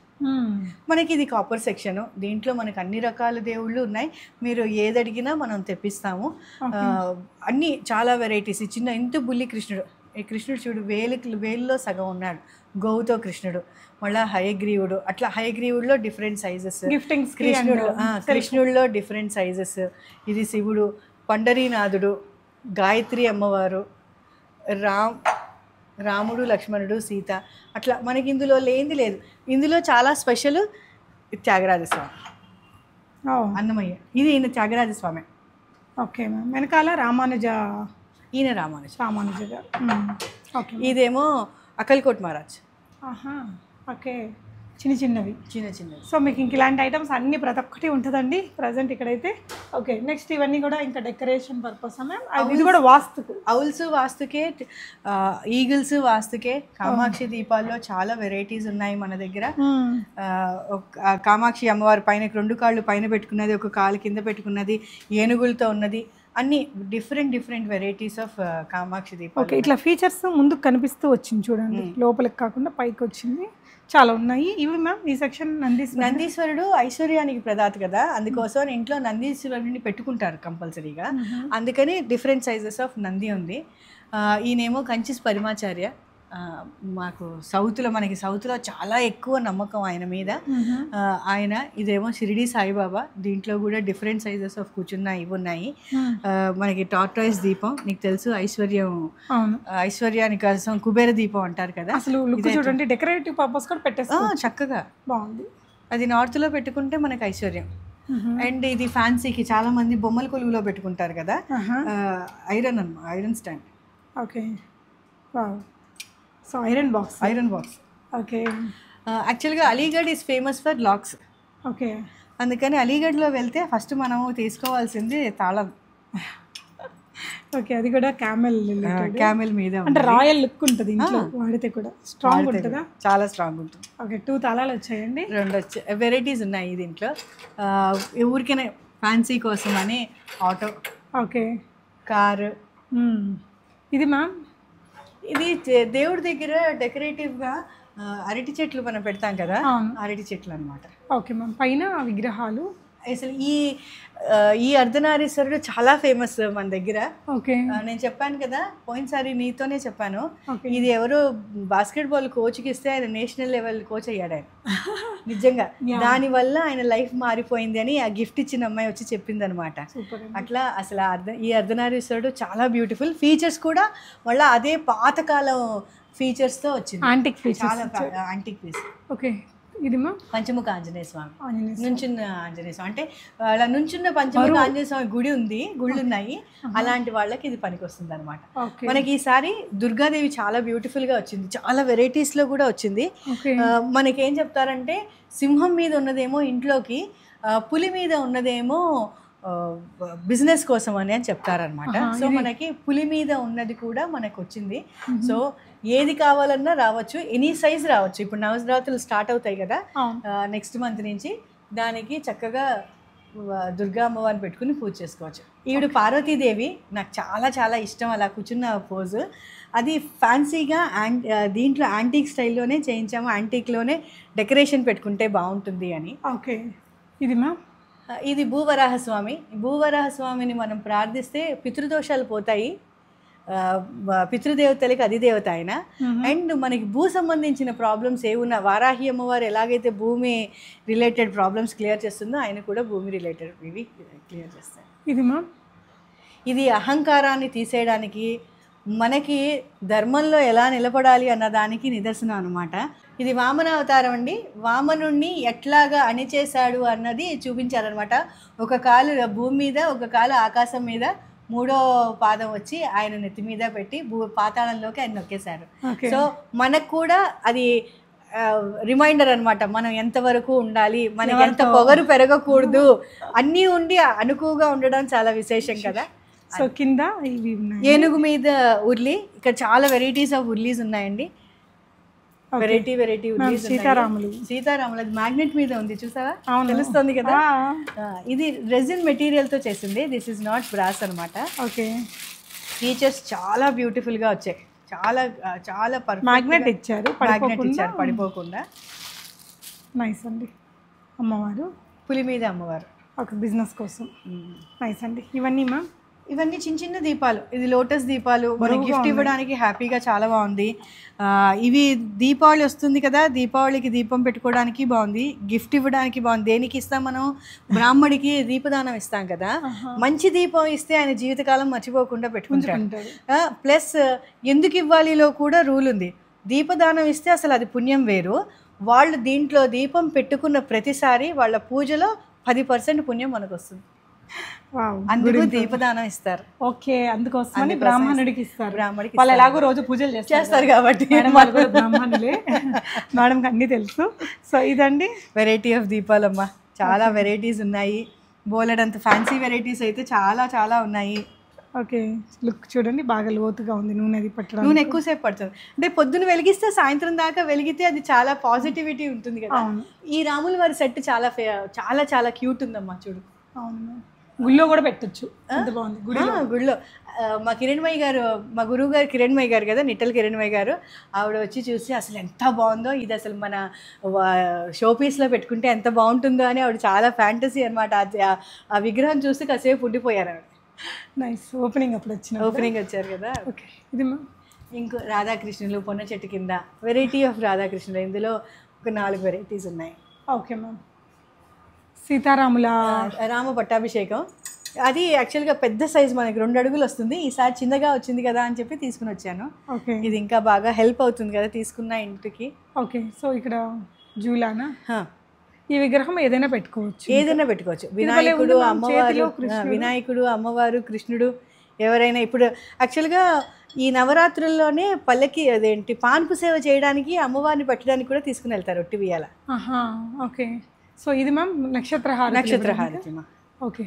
మనకి ఇది కాపర్ సెక్షన్. దీంట్లో మనకి అన్ని రకాల దేవుళ్ళు ఉన్నాయి. మీరు ఏది అడిగినా మనం తెప్పిస్తాము. అన్ని చాలా వెరైటీస్. చిన్న ఇంత బుల్లి కృష్ణుడు, ఈ కృష్ణుడు చూడు వేలులో సగం ఉన్నాడు, గోవుతో కృష్ణుడు. మళ్ళీ హయగ్రీవుడు, అట్లా హయగ్రీవుడిలో డిఫరెంట్ సైజెస్. కృష్ణుడిలో డిఫరెంట్ సైజెస్. ఇది శివుడు, పండరీనాథుడు, గాయత్రి అమ్మవారు, రాముడు, లక్ష్మణుడు, సీత. అట్లా మనకి ఇందులో లేనిది లేదు. ఇందులో చాలా స్పెషల్ త్యాగరాజస్వామి, అన్నమయ్య. ఇది ఈయన త్యాగరాజస్వామి. Okay ma'am. వెనకాల ఈయన రామానుజ గారు. ఇదేమో అక్కల్కోట్ మహారాజ్. ఓకే, చిన్నవి. సో మీకు ఇంక ఇలాంటి ఐటమ్స్ అన్ని ప్రతి ఒక్కటి ఉంటుందండి ప్రజెంట్ ఇక్కడైతే. ఓకే, నెక్స్ట్ ఇవన్నీ కూడా ఇంకా డెకరేషన్ పర్పస్ మ్యామ్. ఇది కూడా వాస్తుకు. ఔల్స్ వాస్తుకే, ఈగిల్స్ వాస్తుకే. కామాక్షి దీపాల్లో చాలా వెరైటీస్ ఉన్నాయి మన దగ్గర. కామాక్షి అమ్మవారి పైన 2 కాళ్ళు పైన పెట్టుకున్నది, 1 కాలు కింద పెట్టుకున్నది, ఏనుగులతో ఉన్నది, అన్ని డిఫరెంట్ వెరైటీస్ ఆఫ్ కామాక్షి దీపం. ఓకే, ఇట్లా ఫీచర్స్ ముందుకు కనిపిస్తూ వచ్చింది చూడండి, లోపలికి కాకుండా పైకి వచ్చింది. చాలా ఉన్నాయి. ఇవి మ్యామ్ ఈ సెక్షన్ నందీశ్వరుడు ఐశ్వర్యానికి ప్రదాత కదా, అందుకోసం ఇంట్లో నందీశ్వరుడిని పెట్టుకుంటారు కంపల్సరీగా. అందుకని డిఫరెంట్ సైజెస్ ఆఫ్ నంది ఉంది. ఈయనేమో కంచిస్ పరిమాచార్య. మనకి సౌత్లో చాలా ఎక్కువ నమ్మకం ఆయన మీద. ఆయన ఇదేమో షిరిడి సాయిబాబా. దీంట్లో కూడా డిఫరెంట్ సైజెస్ ఆఫ్ కూర్చున్నాయి, ఇవి ఉన్నాయి. మనకి టార్టాయిస్ దీపం, నీకు తెలుసు, ఐశ్వర్యానికి కోసం కుబేర దీపం అంటారు కదా. అసలు చూడండి, డెకరేటివ్ పర్పస్ కూడా పెట్టేస్తా చక్కగా బాగుంది. అది నార్త్లో పెట్టుకుంటే మనకి ఐశ్వర్యం. అండ్ ఇది ఫ్యాన్సీకి చాలా మంది బొమ్మల కొలువులో పెట్టుకుంటారు కదా. Iron stand. Okay, so iron box. Okay, యాక్చువల్గా Aligarh is famous for locks. Okay, అందుకని అలీగఢ్లో వెళ్తే ఫస్ట్ మనము తీసుకోవాల్సింది తాళం. ఓకే, అది కూడా క్యామెల్ మీద అంటే రాయల్ లుక్ ఉంటుంది. ఇంట్లో వాడితే కూడా స్ట్రాంగ్ ఉంటుందా? చాలా స్ట్రాంగ్ ఉంటుంది. ఓకే, 2 తాళాలు వచ్చాయండి. 2 వచ్చాయి. వెరైటీస్ ఉన్నాయి దీంట్లో. ఊరికనే ఫ్యాన్సీ కోసం అని ఆటో, ఓకే, కారు. ఇది మ్యామ్, ఇది దేవుడి దగ్గర డెకరేటివ్గా అరటి చెట్లు మనం పెడతాం కదా, అరటి చెట్లు అనమాట. ఓకే మ్యామ్, పైన విగ్రహాలు. అసలు ఈ అర్ధనారీశ్వరుడు చాలా ఫేమస్ మన దగ్గర. ఓకే, నేను చెప్పాను కదా పోయినసారి నీతోనే చెప్పాను, ఇది ఎవరో బాస్కెట్బాల్ కోచ్కి ఇస్తే ఆయన నేషనల్ లెవెల్ కోచ్ అయ్యాడు ఆయన. నిజంగా దానివల్ల ఆయన లైఫ్ మారిపోయింది అని ఆ గిఫ్ట్ ఇచ్చిన అమ్మాయి వచ్చి చెప్పింది అనమాట. అట్లా అసలు ఈ అర్ధనారీశ్వరుడు చాలా బ్యూటిఫుల్. ఫీచర్స్ కూడా మళ్ళీ అదే పాతకాలం ఫీచర్స్తో వచ్చింది, యాంటిక్ పీస్. ఓకే, ఇది మా పంచముఖ ఆంజనేయ స్వామి, నుంచున్న ఆంజనేయ స్వామి. అంటే అలా నుంచున్న పంచముఖ ఆంజనేయ స్వామి గుళ్ళు ఉన్నాయి, అలాంటి వాళ్ళకి ఇది పనికి వస్తుంది అనమాట. మనకి ఈసారి దుర్గాదేవి చాలా బ్యూటిఫుల్ గా వచ్చింది, చాలా వెరైటీస్ లో కూడా వచ్చింది. మనకి ఏం చెప్తారంటే సింహం మీద ఉన్నదేమో ఇంట్లోకి, పులి మీద ఉన్నదేమో బిజినెస్ కోసం అని చెప్తారనమాట. సో మనకి పులి మీద ఉన్నది కూడా మనకు వచ్చింది. సో ఏది కావాలన్నా రావచ్చు, ఎనీ సైజ్ రావచ్చు. ఇప్పుడు నవరాత్రులు స్టార్ట్ అవుతాయి కదా నెక్స్ట్ మంత్ నుంచి, దానికి చక్కగా దుర్గా అమ్మవారిని పెట్టుకుని పూజ చేసుకోవచ్చు. ఈవిడ పార్వతీదేవి, నాకు చాలా చాలా ఇష్టం అలా కూర్చున్న పోజు. అది ఫ్యాన్సీగా దీంట్లో యాంటీక్ స్టైల్లోనే చేయించాము, యాంటీక్లోనే డెకరేషన్ పెట్టుకుంటే బాగుంటుంది అని. ఓకే, ఇది మ్యామ్, ఇది భూవరాహస్వామి. భూవరాహస్వామిని మనం ప్రార్థిస్తే పితృదోషాలు పోతాయి. పితృదేవతలకి అధిదేవత ఆయన. అండ్ మనకి భూ సంబంధించిన ప్రాబ్లమ్స్ ఏమున్నా, వారాహి అమ్మవారు ఎలాగైతే భూమి రిలేటెడ్ ప్రాబ్లమ్స్ క్లియర్ చేస్తుందో ఆయన కూడా భూమి రిలేటెడ్ ఇవి క్లియర్ చేస్తారు. ఇది అహంకారాన్ని తీసేయడానికి, మనకి ధర్మంలో ఎలా నిలబడాలి అన్న దానికి నిదర్శనం అనమాట. ఇది వామన అవతారం అండి. వామనుణ్ణి ఎట్లాగా అణిచేశాడు అన్నది చూపించారనమాట. 1 కాలు భూమి మీద, 1 కాలు ఆకాశం మీద, 3వ పాదం వచ్చి ఆయన నెత్తి మీద పెట్టి పాతాళంలోకి ఆయన నొక్కేశారు. సో మనకు కూడా అది రిమైండర్ అనమాట, మనం ఎంతవరకు ఉండాలి, మనకి ఎంత పొగరు పెరగకూడదు, అన్నీ ఉండి అనుకువగా ఉండడం చాలా విశేషం కదా. సో కింద ఇవి ఉన్నాయి, ఏనుగు మీద ఉర్లి. ఇక్కడ చాలా వెరైటీస్ ఆఫ్ ఉర్లీస్ ఉన్నాయండి. వెరైటీ ఉర్లీస్ సీతారాములు అది మ్యాగ్నెట్ మీద ఉంది, చూసావా? తెలుస్తుంది కదా. ఇది రెజిన్ మెటీరియల్ తో చేసింది. దిస్ ఇస్ నాట్ బ్రాస్ అనమాట. ఓకే, ఫీచర్స్ చాలా బ్యూటిఫుల్ గా వచ్చాయి. చాలా చాలా మ్యాగ్నెట్ ఇచ్చారు, పడిపోకుండా. నైస్ అండి. అమ్మవారు పులి మీద అమ్మవారు, ఒక బిజినెస్ కోసం. నైస్ అండి. ఇవన్నీ మ్యామ్, ఇవన్నీ చిన్న చిన్న దీపాలు. ఇది లోటస్ దీపాలు, మనం గిఫ్ట్ ఇవ్వడానికి హ్యాపీగా చాలా బాగుంది. ఇవి దీపావళి వస్తుంది కదా, దీపావళికి దీపం పెట్టుకోవడానికి బాగుంది, గిఫ్ట్ ఇవ్వడానికి బాగుంది. దేనికి ఇస్తాం మనం? బ్రాహ్మడికి దీపదానం ఇస్తాం కదా. మంచి దీపం ఇస్తే ఆయన జీవితకాలం మర్చిపోకుండా పెట్టుకుంటాడు. ప్లస్ ఎందుకు ఇవ్వాలిలో కూడా రూల్ ఉంది. దీపదానం ఇస్తే అసలు అది పుణ్యం వేరు. వాళ్ళు దీంట్లో దీపం పెట్టుకున్న ప్రతిసారి వాళ్ళ పూజలో 10% పుణ్యం మనకు వస్తుంది. అందుకు దీపదానం ఇస్తారు. ఓకే, అందుకోసం బ్రాహ్మణుడికి ఇస్తారు. బ్రాహ్మణుడికి వాళ్ళు ఎలాగో రోజు పూజలు చేస్తారు కాబట్టి బ్రాహ్మణులే. మేడంకి అన్నీ తెలుసు. సో ఇదండి వెరైటీ ఆఫ్ దీపాలమ్మా. చాలా వెరైటీస్ ఉన్నాయి, బోలెడంత ఫ్యాన్సీ వెరైటీస్ అయితే చాలా చాలా ఉన్నాయి. ఓకే, లుక్ చూడండి, బాగా లోతుగా ఉంది. నూనె అది పట్టడం, నూనె ఎక్కువసేపు పడుతుంది. అంటే పొద్దున వెలిగిస్తే సాయంత్రం దాకా వెలిగితే అది చాలా పాజిటివిటీ ఉంటుంది కదా. ఈ రాముల వారి సెట్ చాలా చాలా చాలా క్యూట్ ఉందమ్మా, చూడు. అవును, గుళ్ళో కూడా పెట్టచ్చు. బాగుంది గుళ్ళో. మా కిరణ్మయ్య గారు, మా గురువు గారు కిరణ్మయ్య గారు కదా, నిట్టల్ కిరణ్మయ్య గారు, ఆవిడ వచ్చి చూసి అసలు ఎంత బాగుందో, ఇది అసలు మన షోపీస్లో పెట్టుకుంటే ఎంత బాగుంటుందో అని ఆవిడ చాలా ఫ్యాంటసీ అనమాట. ఆ విగ్రహం చూసి కాసేపు ఉండిపోయారు ఆవిడ. నైస్. ఓపెనింగ్ అప్పుడు ఓపెనింగ్ వచ్చారు కదా. ఓకే, ఇది ఇంకో రాధాకృష్ణులు పొన్న చెట్టు కింద వెరైటీ ఆఫ్ రాధాకృష్ణులు. ఇందులో ఒక 4 వెరైటీస్ ఉన్నాయి. Okay ma'am. సీతారాముల రామ పట్టాభిషేకం. అది యాక్చువల్గా పెద్ద సైజ్, మనకి 2 అడుగులు వస్తుంది. ఈసారి చిన్నగా వచ్చింది కదా అని చెప్పి తీసుకుని వచ్చాను. ఓకే, ఇది ఇంకా బాగా హెల్ప్ అవుతుంది కదా తీసుకున్న ఇంటికి. ఓకే, సో ఇక్కడ జూలానా, ఈ విగ్రహం ఏదైనా పెట్టుకోవచ్చు, వినాయకుడు, అమ్మవారు, వినాయకుడు, అమ్మవారు, కృష్ణుడు, ఎవరైనా. ఇప్పుడు యాక్చువల్గా ఈ నవరాత్రుల్లోనే పల్లకి అదేంటి పాన్పు సేవ చేయడానికి అమ్మవారిని పెట్టడానికి కూడా తీసుకుని వెళ్తారు ఒట్టి బియ్యాల. ఓకే, సో ఇది మ్యామ్ నక్షత్రహారతి. Okay,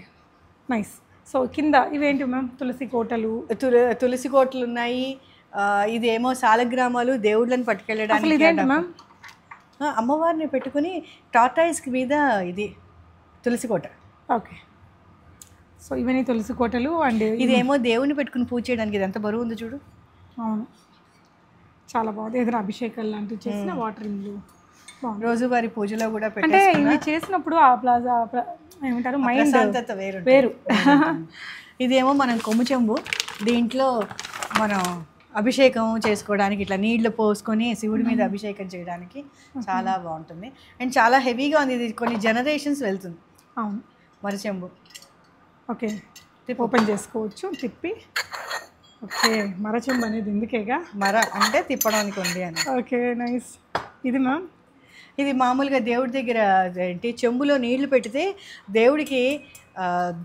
nice. సో కింద ఇవేంటి మ్యామ్? తులసి కోటలు ఉన్నాయి. ఇదేమో సాలగ్రామాలు, దేవుళ్ళని పట్టుకెళ్ళడానికి. ఇదేంటి మ్యామ్? అమ్మవారిని పెట్టుకుని టార్టాయిస్ మీద ఇది తులసి కోట. ఓకే, సో ఇవన్నీ తులసి కోటలు. అండ్ ఇదేమో దేవుని పెట్టుకుని పూజ చేయడానికి. ఇది ఎంత బరువు ఉంది చూడు. అవును, చాలా బాగుంది. ఏదైనా అభిషేకాలు లాంటివి చేసిన వాటరింగ్ రోజువారీ పూజలో కూడా అంటే ఇవి చేసినప్పుడు ఆ ప్లాజా ఏమంటారు, మైండ్ ప్రశాంతత వేరు. ఇదేమో మనం కొమ్ము చెంబు, దీంట్లో మనం అభిషేకం చేసుకోవడానికి ఇట్లా నీళ్లు పోసుకొని శివుడి మీద అభిషేకం చేయడానికి చాలా బాగుంటుంది. అండ్ చాలా హెవీగా ఉంది. ఇది కొన్ని జనరేషన్స్ వెళ్తుంది. అవును, మరచెంబు. ఓకే, ఓపెన్ చేసుకోవచ్చు తిప్పి. ఓకే, మరచెంబు అనేది ఎందుకేగా, మర అంటే తిప్పడానికి ఉంది అని. Okay, nice. ఇది మ్యామ్? ఇది మామూలుగా దేవుడి దగ్గర ఏంటి చెంబులో నీళ్లు పెడితే దేవుడికి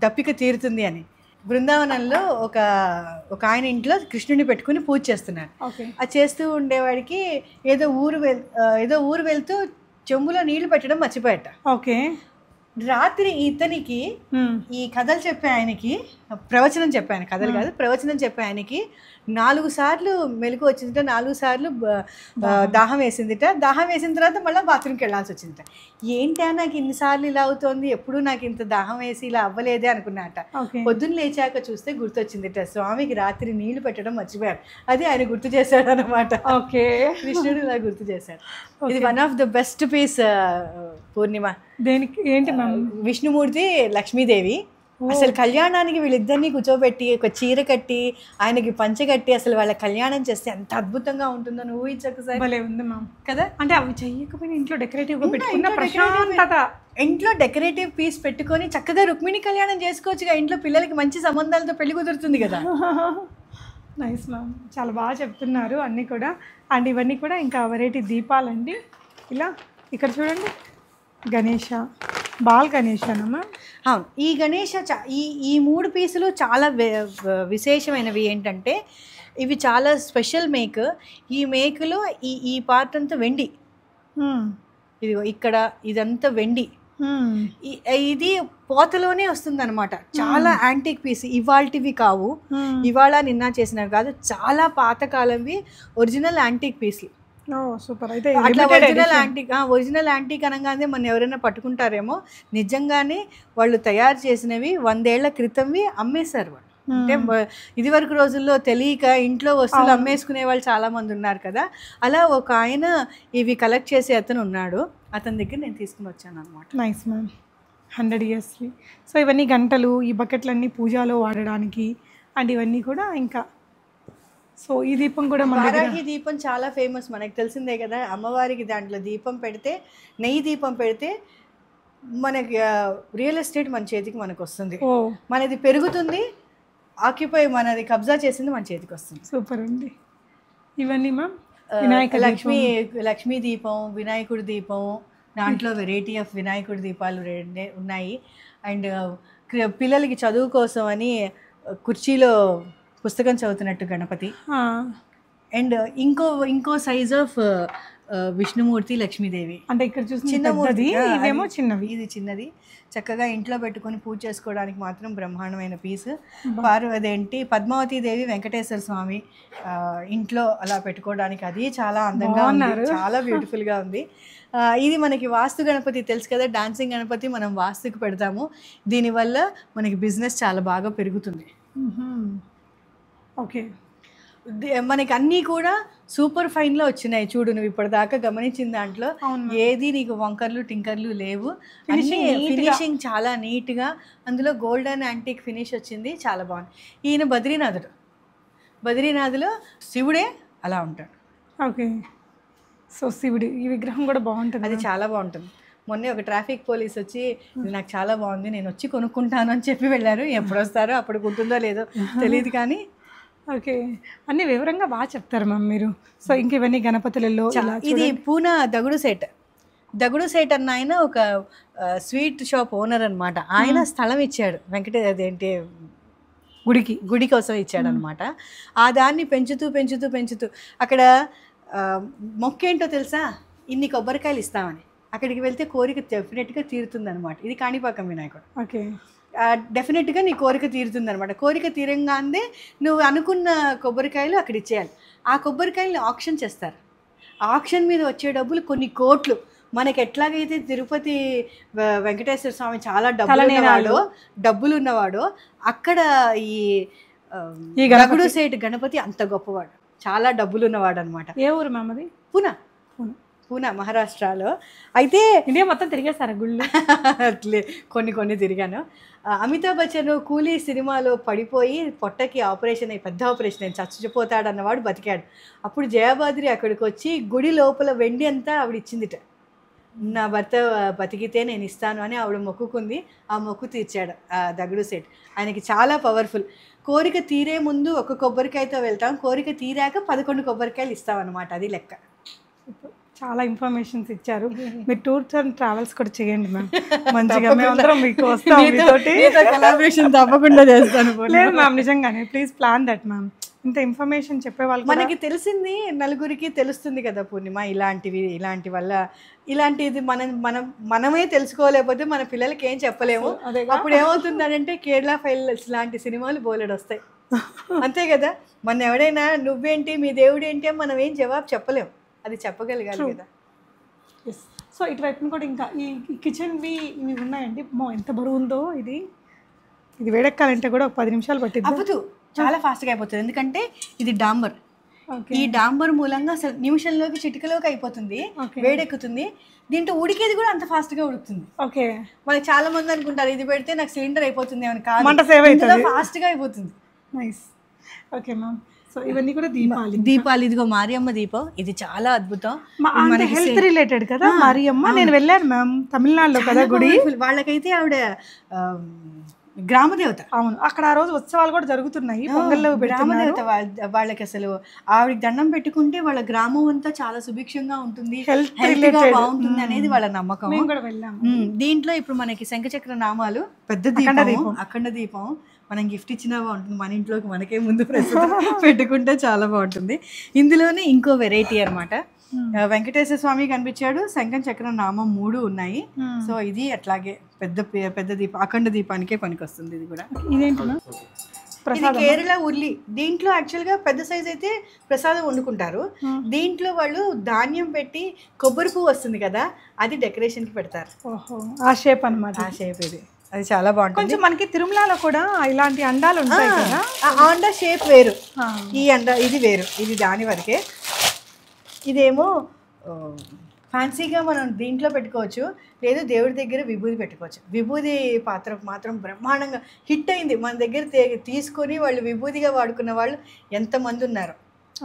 దప్పిక తీరుతుంది అని. బృందావనంలో ఒక ఆయన ఇంట్లో కృష్ణుడిని పెట్టుకుని పూజ చేస్తున్నారు. అది చేస్తూ ఉండేవాడికి ఏదో ఊరు వెళ్తూ చెంబులో నీళ్లు పెట్టడం మర్చిపోయట. ఓకే, రాత్రి ఇతనికి ఈ కథలు చెప్పే ఆయనకి ప్రవచనం చెప్పాను, కథలు కాదు ప్రవచనం చెప్పే ఆయనకి 4 సార్లు మెలకు వచ్చిందిట, 4 సార్లు దాహం వేసిందిట. దాహం వేసిన తర్వాత మళ్ళీ బాత్రూమ్కి వెళ్ళాల్సి వచ్చిందిట. ఏంటా నాకు ఇన్నిసార్లు ఇలా అవుతోంది, ఎప్పుడు నాకు ఇంత దాహం వేసి ఇలా అవ్వలేదే అనుకున్నట. పొద్దున్న లేచాక చూస్తే గుర్తొచ్చిందిట, స్వామికి రాత్రి నీళ్లు పెట్టడం మర్చిపోయారు. అది ఆయన గుర్తు చేశాడు అనమాట. ఓకే, కృష్ణుడు ఇలా గుర్తు చేశాడు. ఇది one of the best piece Purnima. దేనికి ఏంటి మ్యామ్? విష్ణుమూర్తి, లక్ష్మీదేవి. అసలు కళ్యాణానికి వీళ్ళిద్దరిని కూర్చోబెట్టి ఒక చీర కట్టి ఆయనకి పంచ కట్టి అసలు వాళ్ళ కళ్యాణం చేస్తే ఎంత అద్భుతంగా ఉంటుందో నువ్వు ఊహించొకసారి. భలే ఉంది మ్యామ్ కదా. అంటే అవి చెయ్యకపోయినా ఇంట్లో డెకరేటివ్గా పెట్టుకున్న ప్రశాంతత. ఇంట్లో డెకరేటివ్ పీస్ పెట్టుకొని చక్కగా రుక్మిణి కళ్యాణం చేసుకోవచ్చుగా. ఇంట్లో పిల్లలకి మంచి సంబంధాలతో పెళ్లి కుదురుతుంది కదా. నైస్ మ్యామ్, చాలా బాగా చెప్తున్నారు అన్నీ కూడా. అండ్ ఇవన్నీ కూడా ఇంకా వెరైటీ దీపాలండి. ఇలా ఇక్కడ చూడండి, గణేష, బాల్ గణేషనమ్మా. అవును, ఈ గణేష ఈ 3 పీసులు చాలా విశేషమైనవి. ఏంటంటే ఇవి చాలా స్పెషల్ మేక్. ఈ మేకులో ఈ పార్ట్ అంతా వెండి. ఇదిగో ఇక్కడ ఇదంతా వెండి. ఇది పోతలోనే వస్తుంది అనమాట. చాలా యాంటిక్ పీస్, ఇవాల్టివి కావు, ఇవాళ నిన్న చేసినవి కాదు, చాలా పాతకాలంవి ఒరిజినల్ యాంటిక్ పీస్లు. సూపర్. అయితే అట్లా ఒరిజినల్ యాంటిక్ అనగానే మనం ఎవరైనా పట్టుకుంటారేమో, నిజంగానే వాళ్ళు తయారు చేసినవి 100 ఏళ్ల క్రితంవి అమ్మేశారు వాళ్ళు. అంటే ఇది వరకు రోజుల్లో తెలియక ఇంట్లో వస్తువులు అమ్మేసుకునే వాళ్ళు చాలా మంది ఉన్నారు కదా, అలా ఒక ఆయన ఇవి కలెక్ట్ చేసే అతను ఉన్నాడు, అతని దగ్గర నేను తీసుకుని వచ్చాను అనమాట. Nice ma'am. 100 years. సో ఇవన్నీ గంటలు, ఈ బకెట్లన్నీ పూజలో వాడడానికి అండ్ ఇవన్నీ కూడా. ఇంకా సో ఈ దీపం కూడా మన వారాహి దీపం చాలా ఫేమస్, మనకు తెలిసిందే కదా. అమ్మవారికి దాంట్లో దీపం పెడితే, నెయ్యి దీపం పెడితే మనకి రియల్ ఎస్టేట్ మన చేతికి మనకు వస్తుంది, మనది పెరుగుతుంది, ఆక్యుపై మనది కబ్జా చేసింది మన చేతికి వస్తుంది. సూపర్ అండి. ఇవన్నీ మ్యామ్ లక్ష్మీ దీపం, వినాయకుడి దీపం, దాంట్లో వెరైటీ ఆఫ్ వినాయకుడి దీపాలు ఉన్నాయి. అండ్ పిల్లలకి చదువు కోసం అని కుర్చీలో పుస్తకం చదువుతున్నట్టు గణపతి. అండ్ ఇంకో సైజ్ ఆఫ్ విష్ణుమూర్తి, లక్ష్మీదేవి. అంటే ఇక్కడ చూసి చిన్నది, ఇదేమో చిన్నవి. ఇది చిన్నది, చక్కగా ఇంట్లో పెట్టుకొని పూజ చేసుకోవడానికి మాత్రం బ్రహ్మాండమైన పీస్. అదేంటి పద్మావతి దేవి, వెంకటేశ్వర స్వామి ఇంట్లో అలా పెట్టుకోవడానికి, అది చాలా అందంగా ఉంది, చాలా బ్యూటిఫుల్గా ఉంది. ఇది మనకి వాస్తు గణపతి తెలుసు కదా, డాన్సింగ్ గణపతి మనం వాస్తుకి పెడతాము. దీనివల్ల మనకి బిజినెస్ చాలా బాగా పెరుగుతుంది. ఓకే. మనకి అన్నీ కూడా సూపర్ ఫైన్లో వచ్చినాయి చూడు, నువ్వు ఇప్పటిదాకా గమనించిన దాంట్లో ఏది నీకు వంకర్లు టింకర్లు లేవు. ఫినిషింగ్ చాలా నీట్గా, అందులో గోల్డెన్ యాంటిక్ ఫినిష్ వచ్చింది, చాలా బాగుంది. ఈయన బద్రీనాథులో శివుడే అలా ఉంటాడు. ఓకే. సో శివుడి ఈ విగ్రహం కూడా బాగుంటుంది, అది చాలా బాగుంటుంది. మొన్నే ఒక ట్రాఫిక్ పోలీస్ వచ్చి ఇది నాకు చాలా బాగుంది, నేను వచ్చి కొనుక్కుంటాను అని చెప్పి వెళ్ళారు. ఎప్పుడు వస్తారో అప్పుడు ఉంటుందో లేదో తెలియదు కానీ. ఓకే, అన్ని వివరంగా బాగా చెప్తారు మ్యామ్ మీరు. సో ఇంక ఇవన్నీ గణపతులలో. ఇది పూనా దగుడు సేట్ అన్న ఆయన ఒక స్వీట్ షాప్ ఓనర్ అనమాట. ఆయన స్థలం ఇచ్చాడు అదేంటి గుడి కోసం ఇచ్చాడు అనమాట. ఆ దాన్ని పెంచుతూ అక్కడ మొక్కేంటో తెలుసా, ఇన్ని కొబ్బరికాయలు ఇస్తామని. అక్కడికి వెళ్తే కోరిక డెఫినెట్గా తీరుతుంది అనమాట. ఇది కాణిపాకం వినాయకుడు. ఓకే, డెఫినెట్గా నీ కోరిక తీరుతుంది అనమాట. కోరిక తీరంగానే నువ్వు అనుకున్న కొబ్బరికాయలు అక్కడ ఇచ్చేయాలి. ఆ కొబ్బరికాయలు ఆక్షన్ చేస్తారు. ఆక్షన్ మీద వచ్చే డబ్బులు కొన్ని కోట్లు. మనకి ఎట్లాగైతే తిరుపతి వెంకటేశ్వర స్వామి చాలా డబ్బులు ఉన్నవాడు, అక్కడ ఈ దగుడు సేటు గణపతి అంత గొప్పవాడు, చాలా డబ్బులు ఉన్నవాడు అనమాట. ఏ ఊరు మ్యామ్ అది? పూనా మహారాష్ట్రలో. అయితే ఇండియా మొత్తం తిరిగేసారా గుళ్ళు? అట్లే కొన్ని తిరిగాను. అమితాబ్ బచ్చన్ కూలీ సినిమాలో పడిపోయి పొట్టకి ఆపరేషన్ అయ్యి, పెద్ద ఆపరేషన్ అయ్యి చచ్చిపోతాడు అన్నవాడు బతికాడు. అప్పుడు జయాబాద్రి అక్కడికి వచ్చి గుడి లోపల వెండి అంతా ఆవిడ ఇచ్చిందిట. నా భర్త బతికితే నేను ఇస్తాను అని ఆవిడ మొక్కుకుంది. ఆ మొక్కు తీర్చాడు ఆ దగుడు సేట్. ఆయనకి చాలా పవర్ఫుల్. కోరిక తీరే ముందు ఒక కొబ్బరికాయతో వెళ్తాం, కోరిక తీరాక 11 కొబ్బరికాయలు ఇస్తాం అన్నమాట, అది లెక్క. చాలా ఇన్ఫర్మేషన్స్ ఇచ్చారు. మీరు టూర్స్ అండ్ ట్రావెల్స్ కూడా చేయండి మ్యామ్, మంచిగా మేమందరం మీకు వస్తాం, కొలాబరేషన్ తప్పకుండా చేస్తాను. లేదు మ్యామ్, నిజంగానే ప్లీజ్ ప్లాన్ దట్ మ్యామ్. ఇంత ఇన్ఫర్మేషన్ చెప్పే వాళ్ళు, మనకి తెలిసింది నలుగురికి తెలుస్తుంది కదా పూర్ణిమ. ఇలాంటి వల్ల ఇలాంటిది మనమే తెలుసుకోలేకపోతే మన పిల్లలకి ఏం చెప్పలేము. అప్పుడు ఏమవుతుందంటే కేరళ ఫైల్స్ లాంటి సినిమాలు బోలెడు వస్తాయి, అంతే కదా. మన ఎవడైనా నువ్వేంటి మీ దేవుడు ఏంటి అని మనం ఏం జవాబు చెప్పలేము, అది చెప్పగలగాలి కదా. సో ఇటువైపున కూడా ఇంకా ఈ కిచెన్వి ఇవి ఉన్నాయండి. ఎంత బరువు ఉందో ఇది వేడెక్కాలంటే కూడా ఒక 10 నిమిషాలు పట్టింది. అవ్వదు, చాలా ఫాస్ట్గా అయిపోతుంది. ఎందుకంటే ఇది డాంబర్. ఈ డాంబర్ మూలంగా అసలు నిమిషంలోకి చిటికలోకి అయిపోతుంది, వేడెక్కుతుంది. దీంట్లో ఉడికేది కూడా అంత ఫాస్ట్గా ఉడుకుతుంది. ఓకే, మనకి చాలా మంది అనుకుంటారు ఇది పెడితే నాకు సిలిండర్ అయిపోతుంది అని కాదు, ఫాస్ట్గా అయిపోతుంది. నైస్. Okay ma'am. సో ఇవన్నీ కూడా దీపాలు. ఇదిగో మారియమ్మ దీపం, ఇది చాలా అద్భుతం. హెల్త్ రిలేటెడ్ కదా మారియమ్మ. నేను వెళ్ళాను మ్యామ్, తమిళనాడులో కదా గుడి. వాళ్ళకైతే ఆవిడ గ్రామదేవత. అవును, అక్కడ ఆ రోజు ఉత్సవాలు కూడా జరుగుతున్నాయి, పొంగల్లో గ్రామదేవత. వాళ్ళకి అసలు ఆవిడకి దండం పెట్టుకుంటే వాళ్ళ గ్రామం అంతా చాలా సుభిక్షంగా ఉంటుంది, హెల్త్ బాగుంటుంది అనేది వాళ్ళ నమ్మకం. మేము కూడా వెళ్ళాము. దీంట్లో ఇప్పుడు మనకి శంఖచక్ర నామాలు, పెద్ద దీపం, అఖండ దీపం, మనం గిఫ్ట్ ఇచ్చినా బాగుంటుంది, మన ఇంట్లోకి మనకే ముందు ప్రస్తుతం పెట్టుకుంటే చాలా బాగుంటుంది. ఇందులోనే ఇంకో వెరైటీ అనమాట. వెంకటేశ్వర స్వామి కనిపించాడు, శంఖం చక్రం నామం 3 ఉన్నాయి. సో ఇది అట్లాగే పెద్ద దీపం, అఖండ దీపానికే పనికొస్తుంది. ఇది కూడా ఇదేంటి ఇది కేరళ ఉర్లి. దీంట్లో యాక్చువల్గా పెద్ద సైజ్ అయితే ప్రసాదం వండుకుంటారు. దీంట్లో వాళ్ళు ధాన్యం పెట్టి కొబ్బరి పువ్వు వస్తుంది కదా, అది డెకరేషన్కి పెడతారు. ఓహో, ఆ షేప్ అనమాట. ఆ షేప్ ఇది, అది చాలా బాగుంటుంది. కొంచెం మనకి తిరుమలలో కూడా ఇలాంటి అండాలు ఉంటాయి కదా, ఆ అండా షేప్ వేరు, ఈ అండా ఇది వేరు, ఇది దాని వరకే. ఇదేమో ఫ్యాన్సీగా మనం దీంట్లో పెట్టుకోవచ్చు, లేదు దేవుడి దగ్గర విభూది పెట్టుకోవచ్చు. విభూది పాత్ర మాత్రం బ్రహ్మాండంగా హిట్ అయింది. మన దగ్గర తీసుకొని వాళ్ళు విభూదిగా వాడుకున్న వాళ్ళు ఎంతమంది ఉన్నారు.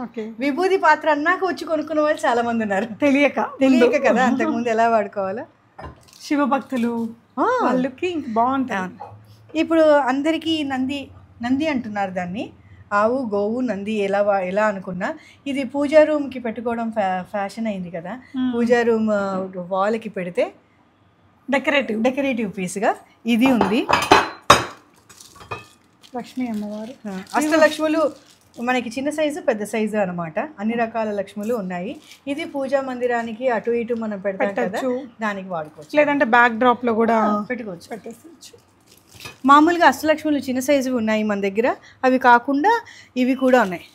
ఓకే, విభూది పాత్ర అన్నాక వచ్చి కొనుక్కున్న వాళ్ళు చాలా మంది ఉన్నారు, తెలియక కదా అంతకుముందు ఎలా వాడుకోవాలో. శివభక్తులు వాళ్ళకి బాగుంటుంది. ఇప్పుడు అందరికీ నంది అంటున్నారు దాన్ని. ఆవు, గోవు, నంది ఎలా అనుకున్నా ఇది పూజా రూమ్కి పెట్టుకోవడం ఫ్యాషన్ అయింది కదా. పూజా రూమ్ వాల్కి పెడితే డెకరేటివ్ పీస్గా ఇది ఉంది. లక్ష్మీ అమ్మవారు, అష్టలక్ష్ములు మనకి చిన్న సైజు పెద్ద సైజు అనమాట. అన్ని రకాల లక్ష్ములు ఉన్నాయి. ఇది పూజా మందిరానికి అటు ఇటు మనం పెడతాం కదా, దానికి వాడుకోవచ్చు. లేదంటే బ్యాక్ డ్రాప్ లో కూడా పెట్టేసుకోవచ్చు. మామూలుగా అష్టలక్ష్ములు చిన్న సైజు ఉన్నాయి మన దగ్గర, అవి కాకుండా ఇవి కూడా ఉన్నాయి.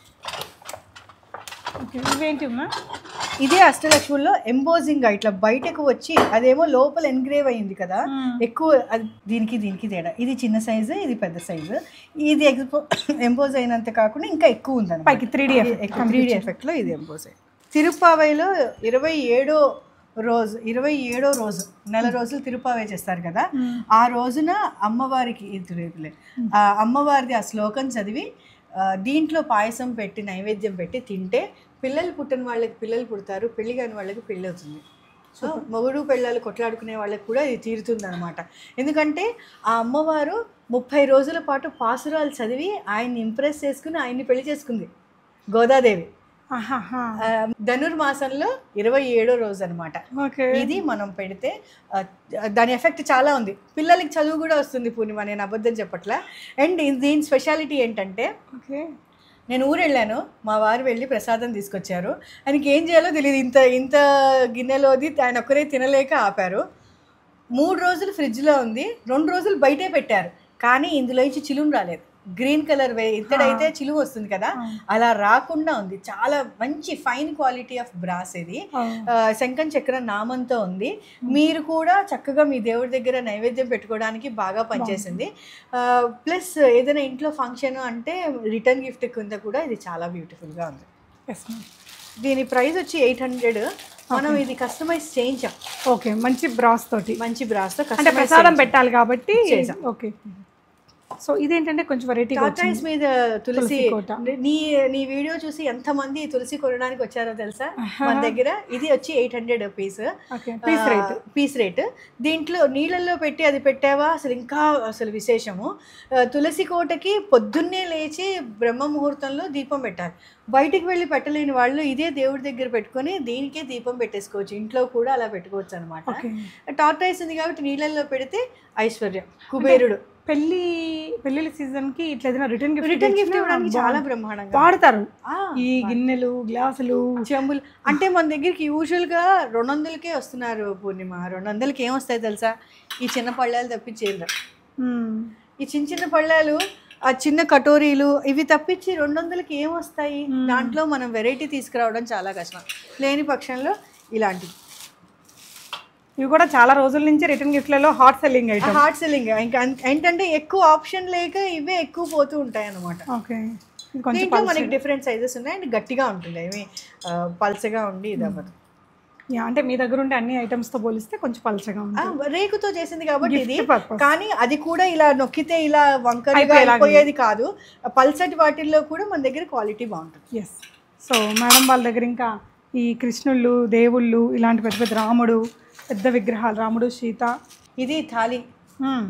ఇదే అష్టలక్ష్ముల్లో ఎంబోజింగ్ ఇట్లా బయటకు వచ్చి అదేమో లోపల ఎన్గ్రేవ్ అయింది కదా, ఎక్కువ దీనికి తేడా. ఇది చిన్న సైజు, ఇది పెద్ద సైజు. ఇది ఎంబోజ్ అయినంత కాకుండా ఇంకా ఎక్కువ ఉంది పైకి 3D ఎఫెక్ట్లో ఇది ఎంబోజ్ అయ్యింది. తిరుప్పావైలో 27వ రోజు నెల రోజులు తిరుపావై చేస్తారు కదా, ఆ రోజున అమ్మవారికి అమ్మవారిది ఆ శ్లోకం చదివి దీంట్లో పాయసం పెట్టి నైవేద్యం పెట్టి తింటే పిల్లలు పుట్టిన వాళ్ళకి పిల్లలు పుడతారు, పెళ్లి కాని వాళ్ళకి పెళ్ళి అవుతుంది. సో మొగుడు పెళ్ళాలు కొట్లాడుకునే వాళ్ళకి కూడా ఇది తీరుతుంది అనమాట. ఎందుకంటే ఆ అమ్మవారు 30 రోజుల పాటు పాసురాలు చదివి ఆయన్ని ఇంప్రెస్ చేసుకుని ఆయన్ని పెళ్లి చేసుకుంది గోదాదేవి. ధనుర్మాసంలో 27వ రోజు అనమాట. ఇది మనం పెడితే దాని ఎఫెక్ట్ చాలా ఉంది. పిల్లలకి చదువు కూడా వస్తుంది పూర్ణిమ, నేను అబద్ధం చెప్పట్లా. అండ్ దీని స్పెషాలిటీ ఏంటంటే, నేను ఊరు వెళ్ళాను, మా వారు వెళ్ళి ప్రసాదం తీసుకొచ్చారు. ఆయనకి ఏం చేయాలో తెలియదు, ఇంత గిన్నెలోది ఆయన ఒక్కరే తినలేక ఆపారు. 3 రోజులు ఫ్రిడ్జ్లో ఉంది, 2 రోజులు బయటే పెట్టారు. కానీ ఇందులో నుంచి చిలుము రాలేదు. గ్రీన్ కలర్ ఇత్తడైతే చిలువ వస్తుంది కదా, అలా రాకుండా ఉంది. చాలా మంచి ఫైన్ క్వాలిటీ ఆఫ్ బ్రాస్ ఇది. శంఖం చక్రం నామంతో ఉంది. మీరు కూడా చక్కగా మీ దేవుడి దగ్గర నైవేద్యం పెట్టుకోవడానికి బాగా పనిచేసింది. ప్లస్ ఏదైనా ఇంట్లో ఫంక్షన్ అంటే రిటర్న్ గిఫ్ట్ కింద కూడా ఇది చాలా బ్యూటిఫుల్గా ఉంది. దీని ప్రైస్ వచ్చి 800. మనం ఇది కస్టమైజ్ చేయించాం. ఓకే, మంచి బ్రాస్తో అంటే ప్రసాదం పెట్టాలి కాబట్టి. ఓకే, సో ఇదేంటంటే కొంచెం వెరైటీ టాటాయిస్ మీద తులసి. నీ వీడియో చూసి ఎంతమంది తులసి కొనడానికి వచ్చారో తెలుసా మన దగ్గర. ఇది వచ్చి 800 పీస్ రేట్. దీంట్లో నీళ్ళల్లో పెట్టి అది పెట్టావా అసలు విశేషము. తులసి కోటకి పొద్దున్నే లేచి బ్రహ్మ ముహూర్తంలో దీపం పెట్టాలి. బయటికి వెళ్ళి పెట్టలేని వాళ్ళు ఇదే దేవుడి దగ్గర పెట్టుకొని దీనికే దీపం పెట్టేసుకోవచ్చు. ఇంట్లో కూడా అలా పెట్టుకోవచ్చు అనమాట. టాటాయిస్ ఉంది కాబట్టి నీళ్ళల్లో పెడితే ఐశ్వర్యం, కుబేరుడు. పెళ్లి సీజన్ కి ఇట్లా ఏదైనా రిటర్న్ గిఫ్ట్ ఇవ్వడానికి చాలా బ్రహ్మాండంగా వాడతారు. ఈ గిన్నెలు, గ్లాసులు, చెంబులు. అంటే మన దగ్గరికి యూజువల్ గా 200కే వస్తున్నారు పూర్ణిమ. 200కి ఏం వస్తాయి తెలుసా, ఈ చిన్న పళ్ళాలు తప్పించేది. ఈ చిన్న పళ్ళాలు, ఆ చిన్న కటోరీలు, ఇవి తప్పించి 200కి ఏం వస్తాయి. దాంట్లో మనం వెరైటీ తీసుకురావడం చాలా కష్టం. లేని పక్షంలో ఇలాంటివి. ఇవి కూడా చాలా రోజుల నుంచి రిటర్న్ గిఫ్ట్లలో హాట్ సెల్లింగ్ ఇంకా ఏంటంటే ఎక్కువ ఆప్షన్ లేక ఇవే ఎక్కువ పోతూ ఉంటాయి అన్నమాట. దీంట్లో మనకి డిఫరెంట్ సైజెస్ ఉన్నాయి. అండ్ గట్టిగా ఉంటుంది, ఏమి పల్చగా ఉండి ఇది అవ్వదు. అంటే మీ దగ్గర ఉండే అన్ని ఐటమ్స్ తో పోలిస్తే కొంచెం పల్చగా ఉంటుంది. రేకుతో చేసింది కాబట్టి ఇది. కానీ అది కూడా ఇలా నొక్కితే ఇలా వంకరగా అయిపోయేది కాదు. పల్చటి వాటిల్లో కూడా మన దగ్గర క్వాలిటీ బాగుంటుంది. ఎస్. సో మేడం వాళ్ళ దగ్గర ఇంకా ఈ కృష్ణుళ్ళు, దేవుళ్ళు, ఇలాంటి పెద్ద పెద్ద రాముడు, పెద్ద విగ్రహాలు, రాముడు, సీత. ఇది థాలి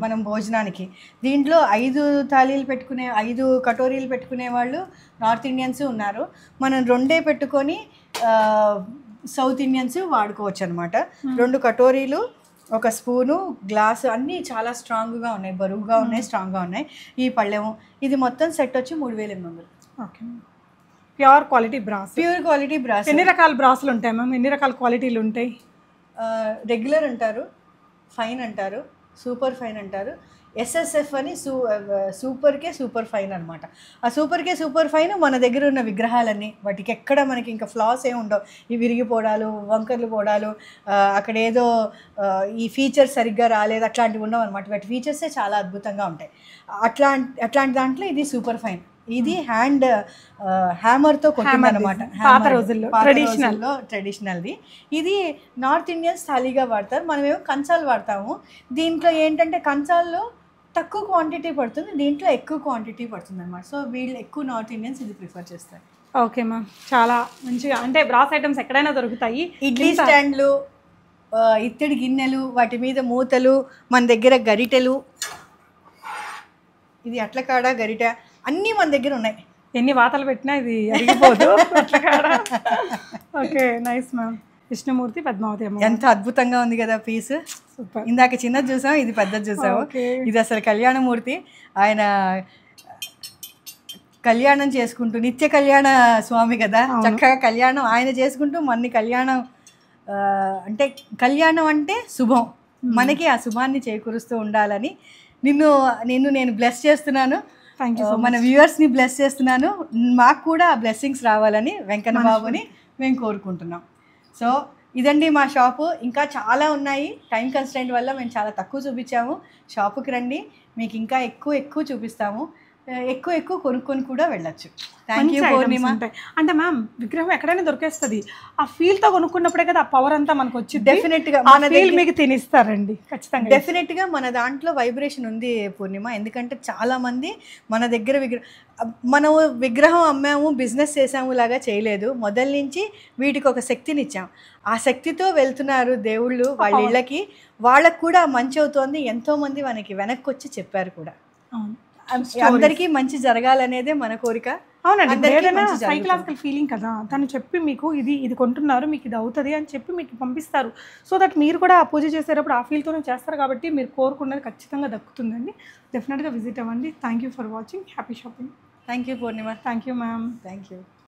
మనం భోజనానికి. దీంట్లో 5 థాలీలు పెట్టుకునే, 5 కటోరీలు పెట్టుకునే వాళ్ళు నార్త్ ఇండియన్స్ ఉన్నారు. మనం 2 పెట్టుకొని సౌత్ ఇండియన్స్ వాడుకోవచ్చు అనమాట. 2 కటోరీలు, ఒక స్పూను, గ్లాసు అన్నీ చాలా స్ట్రాంగ్గా ఉన్నాయి, బరువుగా ఉన్నాయి, స్ట్రాంగ్గా ఉన్నాయి. ఈ పళ్ళెము ఇది మొత్తం సెట్ వచ్చి 3800. Okay, pure quality brass. Pure quality brass. ఎన్ని రకాల బ్రాసులు ఉంటాయి మ్యామ్? ఎన్ని రకాల క్వాలిటీలు ఉంటాయి? రెగ్యులర్ అంటారు, ఫైన్ అంటారు, సూపర్ ఫైన్ అంటారు, ఎస్ఎస్ఎఫ్ అని సూపర్కే సూపర్ ఫైన్ అనమాట. ఆ సూపర్కే సూపర్ ఫైన్ మన దగ్గర ఉన్న విగ్రహాలన్నీ, వాటికి ఎక్కడ మనకి ఇంకా ఫ్లాస్ ఏమి ఉండవు. ఈ విరిగిపోవడాలు, వంకర్లు పోవడాలు, అక్కడ ఏదో ఈ ఫీచర్స్ సరిగ్గా రాలేదు అట్లాంటివి ఉండవు అనమాట. వాటి ఫీచర్సే చాలా అద్భుతంగా ఉంటాయి. అట్లాంటి దాంట్లో ఇది సూపర్ ఫైన్. ఇది హ్యామర్తో కొట్టిందనమాట. పాత రోజుల్లో ట్రెడిషనల్ది. ఇది నార్త్ ఇండియన్స్ థాలీగా వాడతారు, మనమేమో కంచాలు వాడతాము. దీంట్లో ఏంటంటే కంచాల్లో తక్కువ క్వాంటిటీ పడుతుంది, దీంట్లో ఎక్కువ క్వాంటిటీ పడుతుంది అనమాట. సో వీళ్ళు ఎక్కువ నార్త్ ఇండియన్స్ ఇది ప్రిఫర్ చేస్తారు. ఓకే మ్యామ్, చాలా మంచిగా. అంటే బ్రాస్ ఐటమ్స్ ఎక్కడైనా దొరుకుతాయి. ఇడ్లీ స్టాండ్లు, ఇత్తడి గిన్నెలు, వాటి మీద మూతలు, మన దగ్గర గరిటెలు, ఇది అట్లకాడ గరిట అన్నీ మన దగ్గర ఉన్నాయి. ఎన్ని వాతలు పెట్టినా ఇది అరిగిపోదు. Okay, nice ma'am. Vishnumurthy, Padmavati అమ్మ, ఎంత అద్భుతంగా ఉంది కదా పీస్. సూపర్. ఇందాక చిన్నది చూసాం, ఇది పెద్దది చూసాము. ఇది అసలు కళ్యాణమూర్తి. ఆయన కళ్యాణం చేసుకుంటూ, నిత్య కళ్యాణ స్వామి కదా, చక్కగా కళ్యాణం ఆయన చేసుకుంటూ మనని కళ్యాణం అంటే కళ్యాణం అంటే శుభం, మనకి ఆ శుభాన్ని చేకూరుస్తూ ఉండాలని నేను బ్లెస్ చేస్తున్నాను. మన వ్యూవర్స్ని బ్లెస్ చేస్తున్నాను. మాకు కూడా ఆ బ్లెస్సింగ్స్ రావాలని వెంకన్న బాబుని మేము కోరుకుంటున్నాం. సో ఇదండి మా షాపు. ఇంకా చాలా ఉన్నాయి, టైం కన్స్టెంట్ వల్ల మేము చాలా తక్కువ చూపించాము. షాపుకి రండి, మీకు ఇంకా ఎక్కువ చూపిస్తాము. ఎక్కువ కొనుక్కొని కూడా వెళ్ళచ్చు. థ్యాంక్ యూ పూర్ణిమ. అంటే మ్యామ్, విగ్రహం ఎక్కడైనా దొరికేస్తుంది. ఆ ఫీల్తో కొనుక్కున్నప్పుడే కదా ఆ పవర్ అంతా మనకు వచ్చి డెఫినెట్గా మీకు తినిస్తారండి ఖచ్చితంగా. డెఫినెట్గా మన దాంట్లో వైబ్రేషన్ ఉంది పూర్ణిమ. ఎందుకంటే చాలామంది మన దగ్గర మనం విగ్రహం అమ్మాము, బిజినెస్ చేసాము లాగా చేయలేదు. మొదల నుంచి వీటికి ఒక శక్తిని ఇచ్చాం. ఆ శక్తితో వెళ్తున్నారు దేవుళ్ళు వాళ్ళ ఇళ్ళకి. వాళ్ళకు కూడా మంచి అవుతోంది. ఎంతోమంది మనకి వెనక్కి వచ్చి చెప్పారు కూడా. అందరికీ మంచి జరగాలనేదే మన కోరిక. అవునండి, సైకలాజికల్ ఫీలింగ్ కదా. తను చెప్పి మీకు ఇది కొంటున్నారు, మీకు ఇది అవుతుంది అని చెప్పి మీకు పంపిస్తారు. సో దట్ మీరు కూడా పూజ చేసేటప్పుడు ఆ ఫీల్తోనే చేస్తారు కాబట్టి మీరు కోరుకున్నది ఖచ్చితంగా దక్కుతుందండి. డెఫినెట్గా విజిట్ అవ్వండి. Thank you for watching. Happy shopping. Thank you Purnima. Thank you ma'am. Thank you.